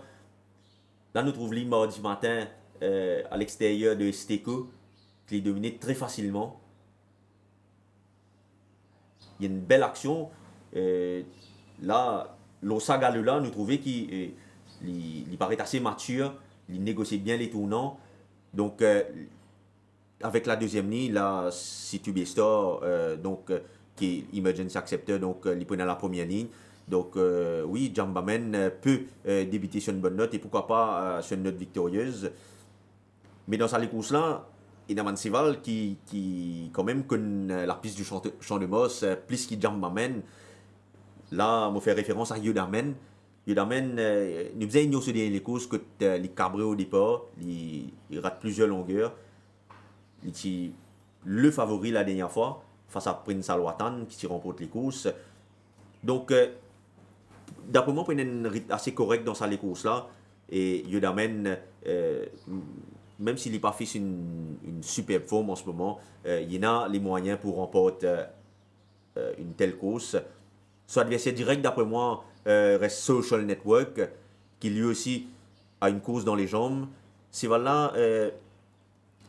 Là, nous trouvons mardi matin à l'extérieur de Steko, qui est dominé très facilement. Il y a une belle action. Là, l'Osaga là, nous trouvons qu'il paraît assez mature, il négocie bien les tournants. Donc, avec la deuxième ligne, là, si tu Store, donc qui est Emergency Acceptor, donc il prend la première ligne. Donc oui, Jambaman peut débuter sur une bonne note et pourquoi pas sur une note victorieuse. Mais dans sa course-là, il y a Manseval qui quand même connaît la piste du champ de Moss plus que Jambaman. Là, on fait référence à Yodaman. Yodaman, nous faisons sur les courses que les cabrés au départ, il rate plusieurs longueurs. Il est le favori la dernière fois face à Prince Alwatan qui remporte les courses. Donc, d'après moi, il y a un rythme assez correct dans sa course là. Et Yodaman, même s'il n'est pas fait une superbe forme en ce moment, il y en a les moyens pour remporter une telle course. Son adversaire direct, d'après moi, reste Social Network, qui lui aussi a une course dans les jambes. C'est là,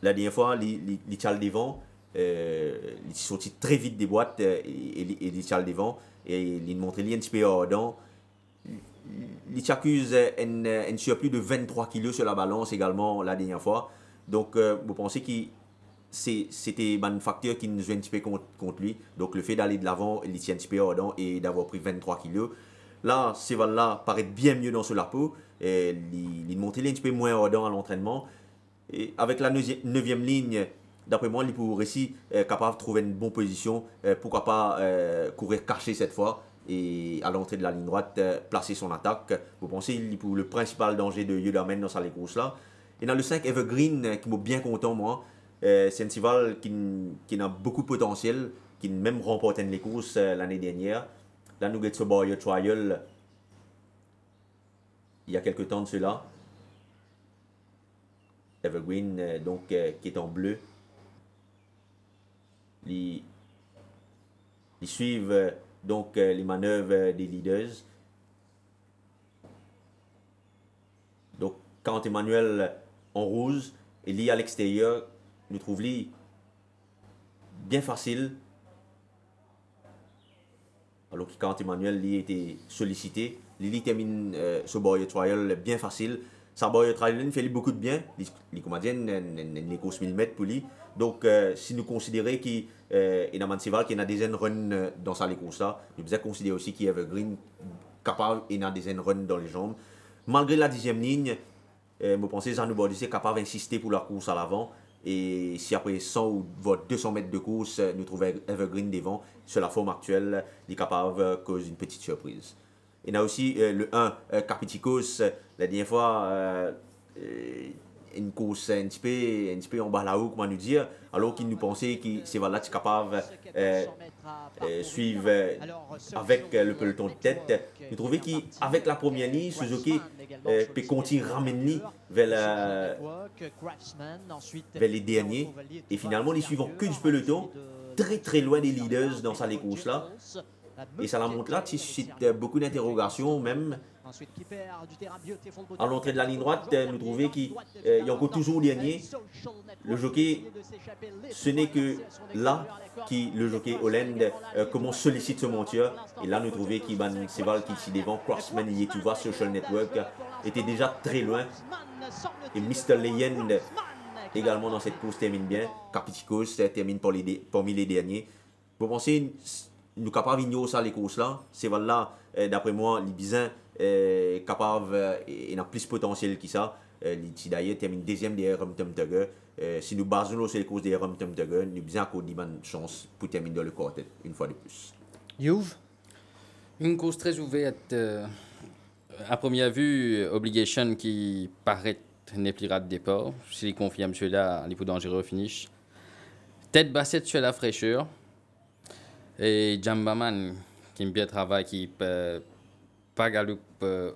la dernière fois, il tient le devant. Il est sorti très vite des boîtes et il tient le devant. Et il montre un petit peu ardent. Il s'accuse un surplus de 23 kg sur la balance également la dernière fois. Donc, vous pensez que c'était un facteur qui nous joue un petit peu contre lui. Donc, le fait d'aller de l'avant, il tient un petit peu ardent et d'avoir pris 23 kg. Là, Seval paraît bien mieux dans la peau. Il montre un petit peu moins ardent à l'entraînement. Et avec la 9e ligne, d'après moi, il pourrait aussi capable de trouver une bonne position. Pourquoi pas courir caché cette fois et à l'entrée de la ligne droite, placer son attaque. Vous pensez pour le principal danger de Yodaman dans sa course là. Et dans le 5, Evergreen, qui m'a bien content, moi. C'est un cheval qui a beaucoup de potentiel, qui même remporté les courses l'année dernière. Là, nous avons ce Boyer Trial il y a quelques temps de cela. Evergreen, donc, qui est en bleu. Ils suivent donc les manœuvres des leaders. Donc, quand Emmanuel en rouge et lui à l'extérieur, nous trouvons bien facile. Alors que quand Emmanuel lui était sollicité, Lily termine ce Boyer Trial bien facile. Sa Boyer Trial fait beaucoup de bien. Les Canadiens les courses 1000 mètres pour lui. Donc, si nous considérons qu'il y a un cheval qui a des runs dans sa course là, nous devons considérer aussi qu'il y a Evergreen capable et a des runs dans les jambes. Malgré la 10e ligne, je pense que Zanou Bordissé est capable d'insister pour la course à l'avant. Et si après 100 ou 200 mètres de course, nous trouvons Evergreen devant, sur la forme actuelle, il est capable de causer une petite surprise. Il y a aussi le 1, Capiticos, la dernière fois, une course un petit peu en bas là-haut, comment nous dire, alors qu'il nous pensait que c'est voilà, capable de suivre avec le peloton de tête. Nous trouvons qu'avec la première ligne, Suzuki peut continuer à ramener vers les derniers. Et finalement, ils suivent que du peloton, très très loin des leaders dans sa course là. Et ça la montre là, tu suscite beaucoup d'interrogations même. À l'entrée de la ligne droite, nous trouvons qu'il y a encore toujours dernier. Le jockey, ce n'est que là que le jockey Holland commence sollicite ce monteur. Et là, nous trouvons qu'il Seval qui ici devant, Crossman, Yetuva, Social Network, était déjà très loin. Et Mr. Legend également dans cette course termine bien. Capiticos termine parmi les derniers. Vous pensez, nous sommes capables d'ignorer ça les courses là. Seval là, d'après moi, les Bizins capable et n'a plus potentiel que ça. D'ailleurs termine deuxième derrière Rumtum Tugger. Si nous basons sur les courses derrière Rumtum Tugger, nous avons encore une bonne chance pour terminer dans le quartet une fois de plus. Youve? Une course très ouverte. À première vue, Obligation qui paraît n'est plus rat de départ. S'il confirme cela, il est plus dangereux au finish. Tête bassette sur la fraîcheur. Et Jambaman qui aime bien travailler, qui peut pas Galoup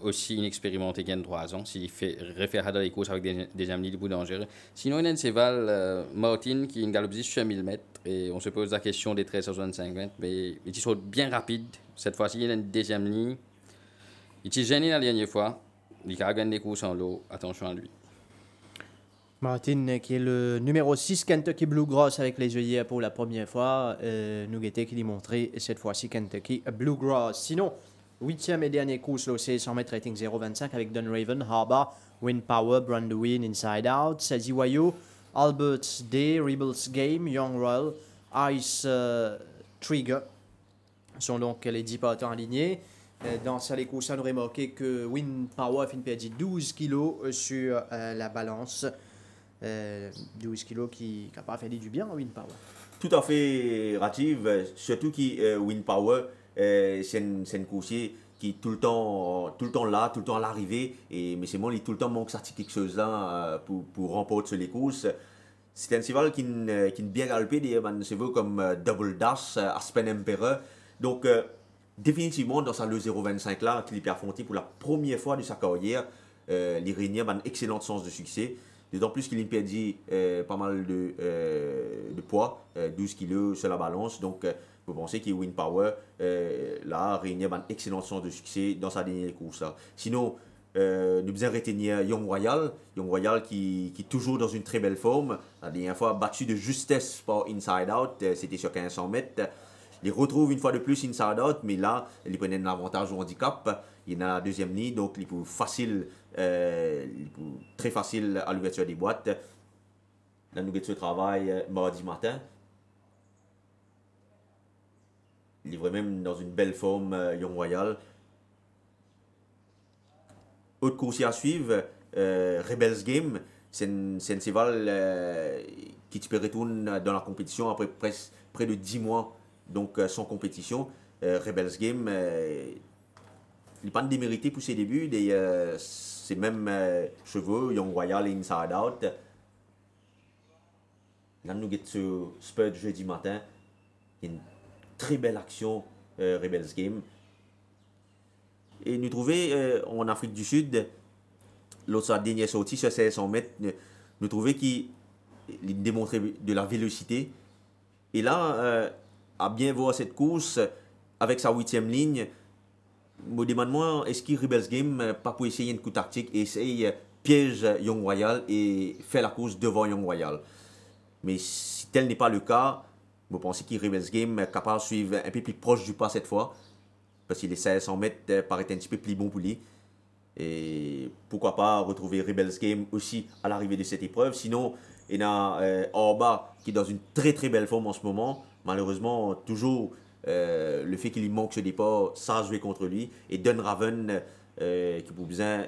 aussi inexpérimenté qu'il y a 3 ans. S'il fait référer dans les courses avec des amis, il est plus dangereux. Sinon, il y a un Seval Martin qui est une Galoup sur 1000 mètres. Et on se pose la question des 1365 mètres. Mais il saute bien rapide. Cette fois-ci, il y a une deuxième ligne. Il s'est gêné la dernière fois. Il a gagné des courses en lot. Attention à lui. Martin, qui est le numéro 6 Kentucky Bluegrass avec les œillères pour la première fois. Nous guettons qu'il y montré cette fois-ci Kentucky Bluegrass. Sinon, 8e et dernière course, l'OC 100 mètres rating 0,25 avec Dunraven, Harbour, Wind Power, Brandywin, Inside Out, Saziwayo, Albert's Day, Rebels Game, Young Royal, Ice Trigger sont donc les 10 partants alignés. Dans ça, les courses, on a remarqué que Wind Power a fait une perte de 12 kg sur la balance. 12 kg qui n'a pas fait du bien à Wind Power. Tout à fait, Rative, surtout qui Wind Power. C'est une coursier qui est tout le temps là, tout le temps à l'arrivée. Mais c'est moi, il tout le temps manque ça quelque chose là pour remporter sur les courses. C'est un cheval qui est bien galopé, c'est comme Double Dash, Aspen Emperor. Donc, définitivement, dans sa le 0,25 là, qu'il est affronté pour la première fois de sa carrière, l'Irénien a un excellent sens de succès. D'autant plus qu'il a perdu pas mal de poids, 12 kg sur la balance. Donc, vous pensez qu'il Wind Power, là, Réunion a un excellent sens de succès dans sa dernière course. Là. Sinon, nous devons retenir Young Royal. Young Royal qui est toujours dans une très belle forme. La dernière fois, battu de justesse par Inside Out, c'était sur 1500 mètres. Il retrouve une fois de plus Inside Out, mais là, il prenait un avantage au handicap. Il est à la deuxième ligne, donc il est facile, très facile à l'ouverture des boîtes. Là, nous avons ce travail mardi matin. Il est vraiment dans une belle forme, Young Royal. Autre coursier à suivre, Rebels Game. C'est un cheval qui peut retourner dans la compétition après près de 10 mois donc, sans compétition. Rebels Game, il n'est pas démérité pour ses débuts. C'est même chevaux, Young Royal et Inside Out. Là, nous avons ce Spud jeudi matin. Il y a une très belle action, Rebels Game. Et nous trouvons en Afrique du Sud, l'autre dernière sortie sur 500 mètres, nous trouvons qu'il démontrait de la vélocité. Et là, à bien voir cette course, avec sa 8e ligne, me demande est-ce que Rebels Game pas pour essayer une coup tactique et essayer piège Young Royal et faire la course devant Young Royal. Mais si tel n'est pas le cas, vous pensez que Rebels Game est capable de suivre un peu plus proche du pas cette fois. Parce que les 500 mètres paraissent un petit peu plus bon pour lui. Et pourquoi pas retrouver Rebels Game aussi à l'arrivée de cette épreuve. Sinon, il y a Orba qui est dans une très très belle forme en ce moment. Malheureusement, toujours le fait qu'il lui manque ce départ, ça a joué contre lui. Et Dunraven, qui pour besoin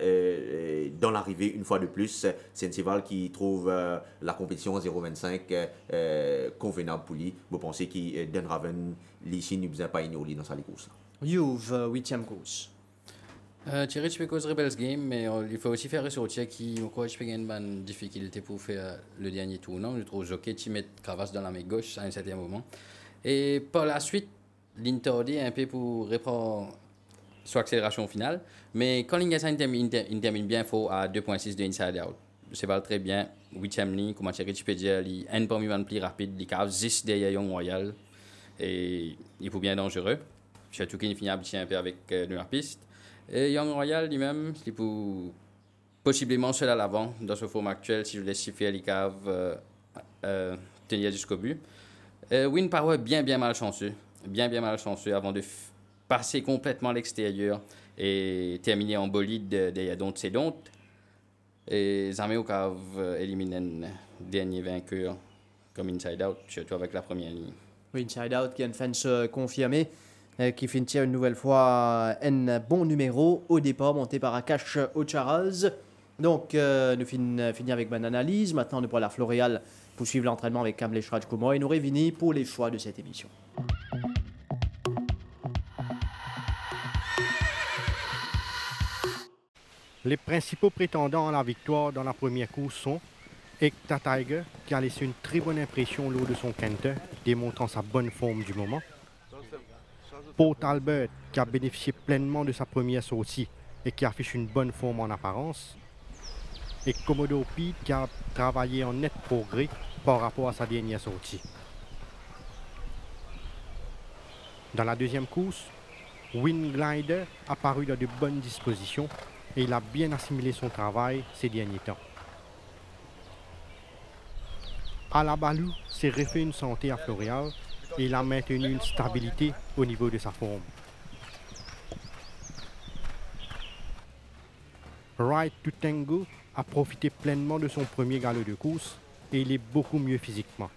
dans l'arrivée une fois de plus, c'est un cheval qui trouve la compétition 0,25 convenable pour lui. Vous pensez que Dunraven, ici, ne besoin pas ignorer dans sa course. You've 8e course. Thierry, tu peux cause Rebels Game, mais il faut aussi faire ressortir qui encore je peux gagner une difficulté pour faire le dernier tournant. Je trouve jockey tu mets Cravasse dans la main gauche à un certain moment. Et par la suite, l'interdit un peu pour reprendre son accélération finale. Mais quand l'Ingassan termine bien fort à 2,6 de Inside Out. C'est pas très bien. 8e ligne, comment Thierry, tu peux dire, il est un parmi les plus rapides, il cave 10 derrière Young Royal. Et il est bien dangereux. surtout qu'il finit habitué un peu avec la piste. Et Young Royal lui-même, c'est pour possiblement seul à l'avant dans ce format actuel si je laisse siffler les caves tenir jusqu'au but. Wind Power bien malchanceux avant de passer complètement à l'extérieur et terminer en bolide derrière Don't Say Don't. Et Zameo Cave élimine un dernier vainqueur comme Inside Out, surtout avec la première ligne. Oui, Inside Out qui a une fence confirmée, qui finit une nouvelle fois un bon numéro au départ, monté par Akash Ocharaz. Donc, nous finissons avec mon analyse. Maintenant, nous prenons la Floréal pour suivre l'entraînement avec Kamlesh Rajkumar et nous revenons pour les choix de cette émission. Les principaux prétendants à la victoire dans la première course sont Ekta Tiger, qui a laissé une très bonne impression lors de son canter, démontrant sa bonne forme du moment. Port Albert, qui a bénéficié pleinement de sa première sortie et qui affiche une bonne forme en apparence. Et Commodore Pete, qui a travaillé en net progrès par rapport à sa dernière sortie. Dans la deuxième course, Wind Glider a paru dans de bonnes dispositions et il a bien assimilé son travail ces derniers temps. Alabaloo s'est refait une santé à Floréal et il a maintenu une stabilité au niveau de sa forme. Right to Tango a profité pleinement de son premier galop de course et il est beaucoup mieux physiquement.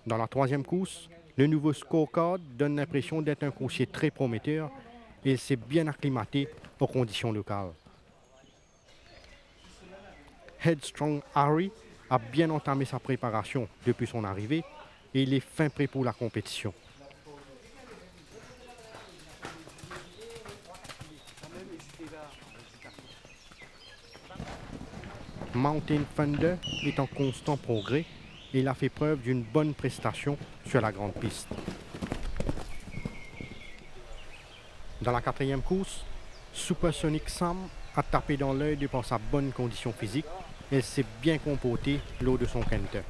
Dans la troisième course, le nouveau scorecard donne l'impression d'être un coursier très prometteur et il s'est bien acclimaté aux conditions locales. Headstrong Harry a bien entamé sa préparation depuis son arrivée et il est fin prêt pour la compétition. Mountain Thunder est en constant progrès et il a fait preuve d'une bonne prestation sur la grande piste. Dans la quatrième course, Supersonic Sam a tapé dans l'œil de par sa bonne condition physique et elle s'est bien comportée lors de son canter.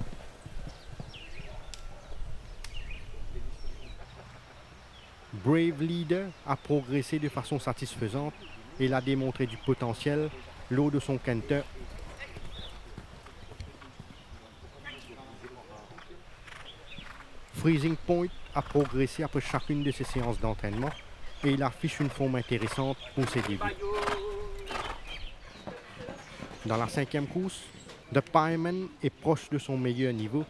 Brave Leader a progressé de façon satisfaisante et il a démontré du potentiel lors de son canter. Freezing Point a progressé après chacune de ses séances d'entraînement et il affiche une forme intéressante pour ses débuts. Dans la cinquième course, The Pieman est proche de son meilleur niveau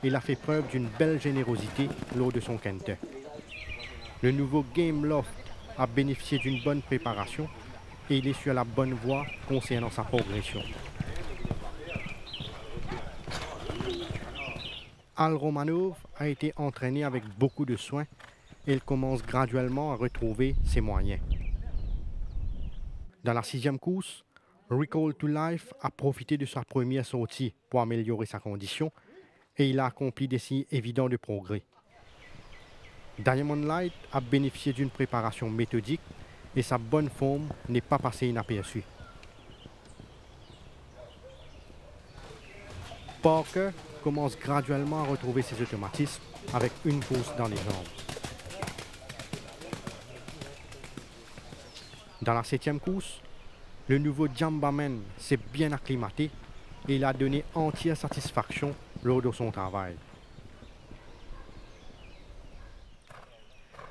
et il a fait preuve d'une belle générosité lors de son canter. Le nouveau Game Loft a bénéficié d'une bonne préparation et il est sur la bonne voie concernant sa progression. Al Romanov a été entraîné avec beaucoup de soin et il commence graduellement à retrouver ses moyens. Dans la sixième course, Recall to Life a profité de sa première sortie pour améliorer sa condition et il a accompli des signes évidents de progrès. Diamond Light a bénéficié d'une préparation méthodique et sa bonne forme n'est pas passée inaperçue. Parker commence graduellement à retrouver ses automatismes avec une course dans les jambes. Dans la septième course, le nouveau Jambaman s'est bien acclimaté et il a donné entière satisfaction lors de son travail.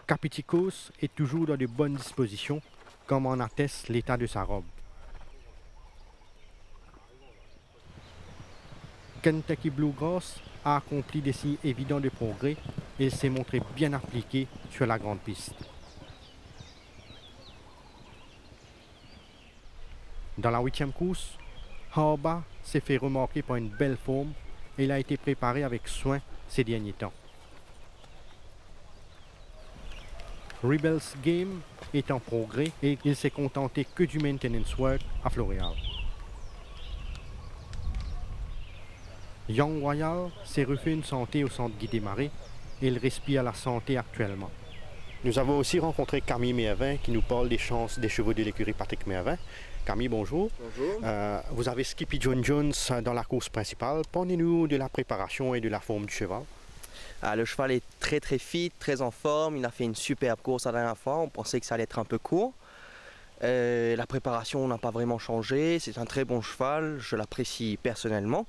Capiticos est toujours dans de bonnes dispositions, comme en atteste l'état de sa robe. Kentucky Bluegrass a accompli des signes évidents de progrès et il s'est montré bien appliqué sur la grande piste. Dans la huitième course, Harba s'est fait remarquer par une belle forme et il a été préparé avec soin ces derniers temps. Rebels Game est en progrès et il s'est contenté que du maintenance work à Floréal. Young Royal s'est refait une santé au centre Guy Desmarais et il respire la santé actuellement. Nous avons aussi rencontré Camille Mervin qui nous parle des chances des chevaux de l'écurie Patrick Mervin. Camille, bonjour. Bonjour. Vous avez Skippy John Jones dans la course principale. Parlez-nous de la préparation et de la forme du cheval. Le cheval est très très fit, très en forme. Il a fait une superbe course la dernière fois. On pensait que ça allait être un peu court. La préparation n'a pas vraiment changé. C'est un très bon cheval. Je l'apprécie personnellement.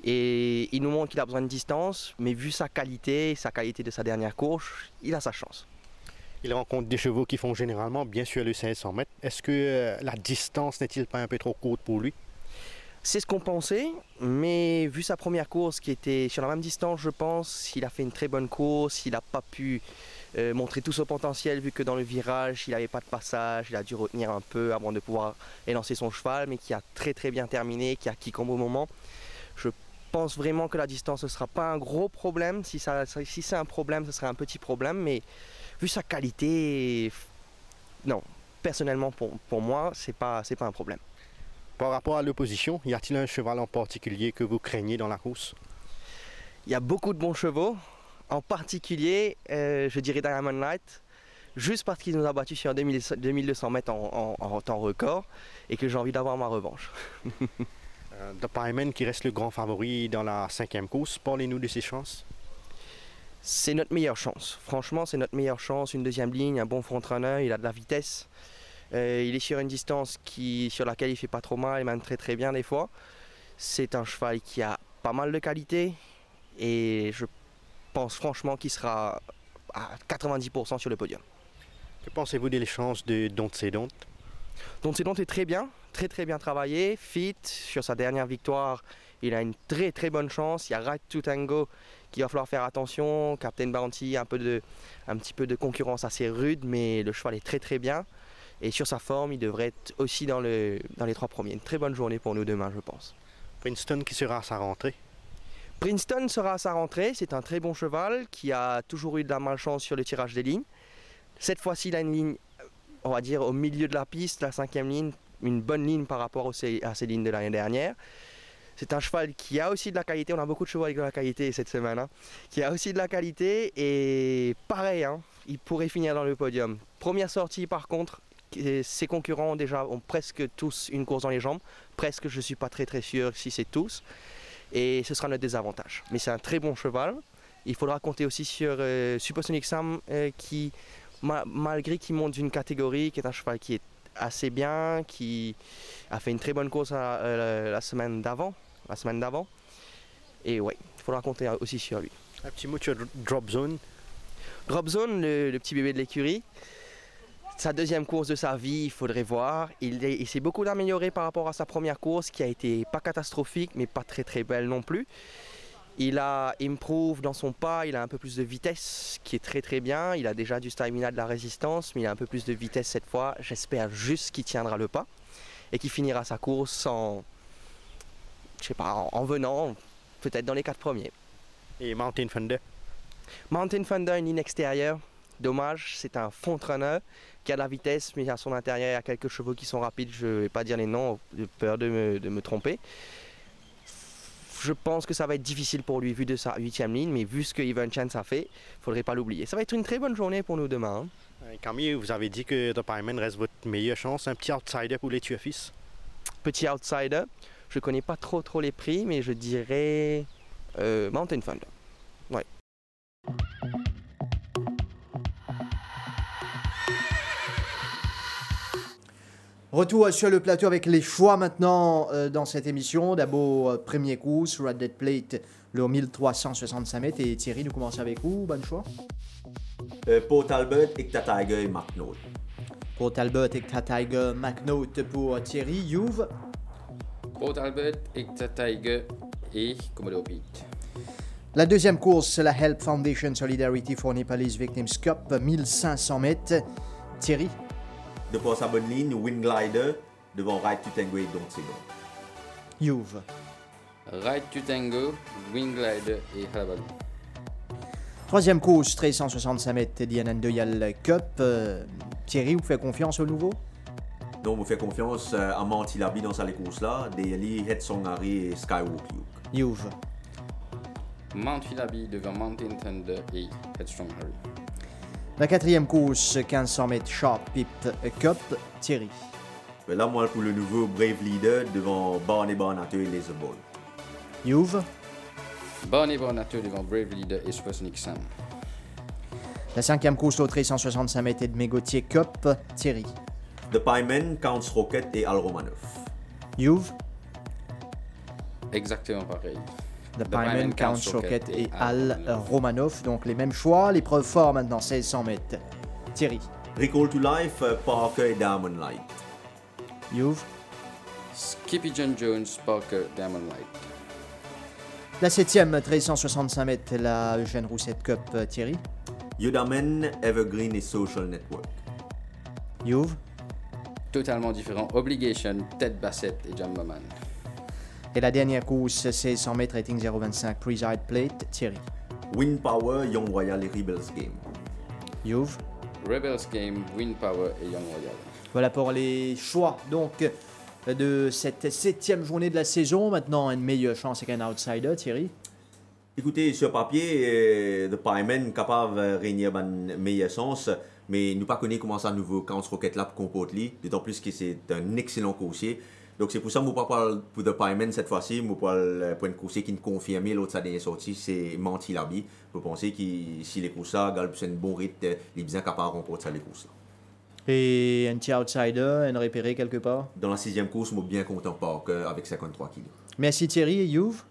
Et il nous montre qu'il a besoin de distance. Mais vu sa qualité de sa dernière course, il a sa chance. Il rencontre des chevaux qui font généralement bien sûr le 500 mètres. Est-ce que la distance n'est-il pas un peu trop courte pour lui? C'est ce qu'on pensait, mais vu sa première course qui était sur la même distance, je pense, il a fait une très bonne course, il n'a pas pu montrer tout son potentiel vu que dans le virage, il n'avait pas de passage, il a dû retenir un peu avant de pouvoir élancer son cheval, mais qui a très très bien terminé, qui a kick au bon moment. Je pense vraiment que la distance ne sera pas un gros problème. Si c'est un problème, ce serait un petit problème, mais vu sa qualité, non, personnellement pour moi, c'est pas un problème. Par rapport à l'opposition, y a-t-il un cheval en particulier que vous craignez dans la course? Il y a beaucoup de bons chevaux, en particulier, je dirais Diamond Light, juste parce qu'il nous a battus sur 2200 mètres en temps record et que j'ai envie d'avoir ma revanche. The Pieman qui reste le grand favori dans la 5e course, parlez-nous de ses chances. C'est notre meilleure chance, franchement c'est notre meilleure chance, une deuxième ligne, un bon front-runner, il a de la vitesse. Il est sur une distance sur laquelle il ne fait pas trop mal, il mène très très bien des fois. C'est un cheval qui a pas mal de qualité et je pense franchement qu'il sera à 90% sur le podium. Que pensez-vous des chances de Don't Say Don't? Don't Say Don't est très bien travaillé, fit. Sur sa dernière victoire, il a une très très bonne chance. Il y a Right to Tango qui va falloir faire attention. Captain Bounty, un petit peu de concurrence assez rude, mais le cheval est très très bien. Et sur sa forme, il devrait être aussi dans les 3 premiers. Une très bonne journée pour nous demain, je pense. Princeton qui sera à sa rentrée? Princeton sera à sa rentrée. C'est un très bon cheval qui a toujours eu de la malchance sur le tirage des lignes. Cette fois-ci, il a une ligne, on va dire, au milieu de la piste, la 5e ligne. Une bonne ligne par rapport à ces lignes de l'année dernière. C'est un cheval qui a aussi de la qualité. On a beaucoup de chevaux avec de la qualité cette semaine. Hein, qui a aussi de la qualité. Et pareil, hein, il pourrait finir dans le podium. Première sortie, par contre. Ses concurrents déjà ont presque tous une course dans les jambes, presque, je ne suis pas très sûr si c'est tous, et ce sera notre désavantage. Mais c'est un très bon cheval. Il faudra compter aussi sur Supersonic Sam qui, malgré qu'il monte d'une catégorie, qui est un cheval qui est assez bien, qui a fait une très bonne course la semaine d'avant. Et ouais, il faudra compter aussi sur lui. Un petit mot sur Drop Zone. Drop Zone, le petit bébé de l'écurie. Sa deuxième course de sa vie, il faudrait voir. Il s'est beaucoup amélioré par rapport à sa première course qui a été pas catastrophique mais pas très très belle non plus. Il a improve dans son pas, il a un peu plus de vitesse qui est très très bien. Il a déjà du stamina, de la résistance, mais il a un peu plus de vitesse cette fois. J'espère juste qu'il tiendra le pas et qu'il finira sa course en venant peut-être dans les 4 premiers. Et Mountain Thunder? Mountain Thunder, une ligne extérieure. Dommage, c'est un front-runner qui a de la vitesse, mais à son intérieur, il y a quelques chevaux qui sont rapides. Je ne vais pas dire les noms, de peur de me tromper. Je pense que ça va être difficile pour lui vu de sa 8e ligne, mais vu ce que Even Chance a fait, il ne faudrait pas l'oublier. Ça va être une très bonne journée pour nous demain. Hein. Camille, vous avez dit que The Pieman reste votre meilleure chance. Un petit outsider pour les tueurs-fils? Petit outsider, je ne connais pas trop les prix, mais je dirais Mountain Thunder. Ouais. Retour sur le plateau avec les choix maintenant dans cette émission. D'abord, premier course, Red Dead Plate, le 1365 mètres. Et Thierry, nous commençons avec vous. Bonne choix. Port Talbot, Icta Tiger et McNaught. Port Talbot, Icta Tiger, McNaught pour Thierry. Youve. Port Talbot, Icta Tiger et Commodore Pete. La deuxième course, la Help Foundation Solidarity for Nepalese Victims Cup, 1500 mètres. Thierry. Devant sa bonne ligne, Windglider, devant Right to Tango et Don't Say Don't. Youve. Right to Tango, Windglider et Halabaloo. Troisième course, 1365 mètres, Dianandoyal Cup. Thierry, vous faites confiance au nouveau? Donc, vous faites confiance à Mantilabi dans cette course-là, Daly, Headsong Harry et Skywalk Luke. Youve. Mount Philabi devant Mountain Thunder et Headstrong Harry. La quatrième course, 1500 mètres, Sharp Pip Cup, Thierry. Là, moi, pour le nouveau Brave Leader, devant Barney Barnato et Laser Ball. Youve. Bonne et bonne nature devant Brave Leader et Supersonic Sam. La 5e course, l'autre 165 mètres et de Gauthier Cup, Thierry. The Pieman, Counts Rocket et Al Romanov. You've. Exactement pareil. The Pieman, Count Rocket et Al Romanov. Donc les mêmes choix. L'épreuve fort maintenant, 1600 mètres. Thierry. Recall to Life, Parker et Diamond Light. You've. Skippy John Jones, Parker, Diamond Light. La 7e, 1365 mètres, la Eugène Roussette Cup, Thierry. Yodamen, Evergreen et Social Network. You've. Totalement différent. Obligation, Ted Bassett et John Bowman. Et la dernière course, 1600 mètres, rating 0,25, Preside Plate, Thierry. Wind Power, Young Royal et Rebels Game. You've. Rebels Game, Wind Power et Young Royal. Voilà pour les choix donc de cette 7e journée de la saison. Maintenant, une meilleure chance avec un outsider, Thierry. Écoutez, sur papier, The Pieman capable de régner une meilleure chance, mais nous pas connaît comment ça nouveau Counts Rocket là pour comporte lui, d'autant plus que c'est un excellent coursier. Donc c'est pour ça que je ne parle pas pour The Pieman cette fois-ci, je parle pour un coursier qui nous confirme l'autre sa dernière sortie, c'est Manti Labi. Je pense que si les courses là, c'est un bon rythme, il est bien capable de remporter les courses là. Et un petit outsider, un repéré quelque part. Dans la 6e course, je suis bien content Parker avec 53 kg. Merci Thierry et You've.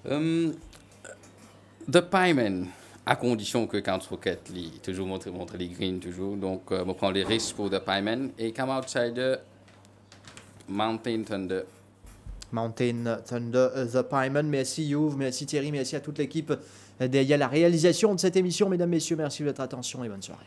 The Pieman, à condition que Counts Rocket toujours montre les greens toujours. Donc on prend les risques pour The Pieman. Et comme outsider, Mountain Thunder. Mountain Thunder, The Pieman. Merci You've, merci Thierry, merci à toute l'équipe derrière la réalisation de cette émission. Mesdames, Messieurs, merci de votre attention et bonne soirée.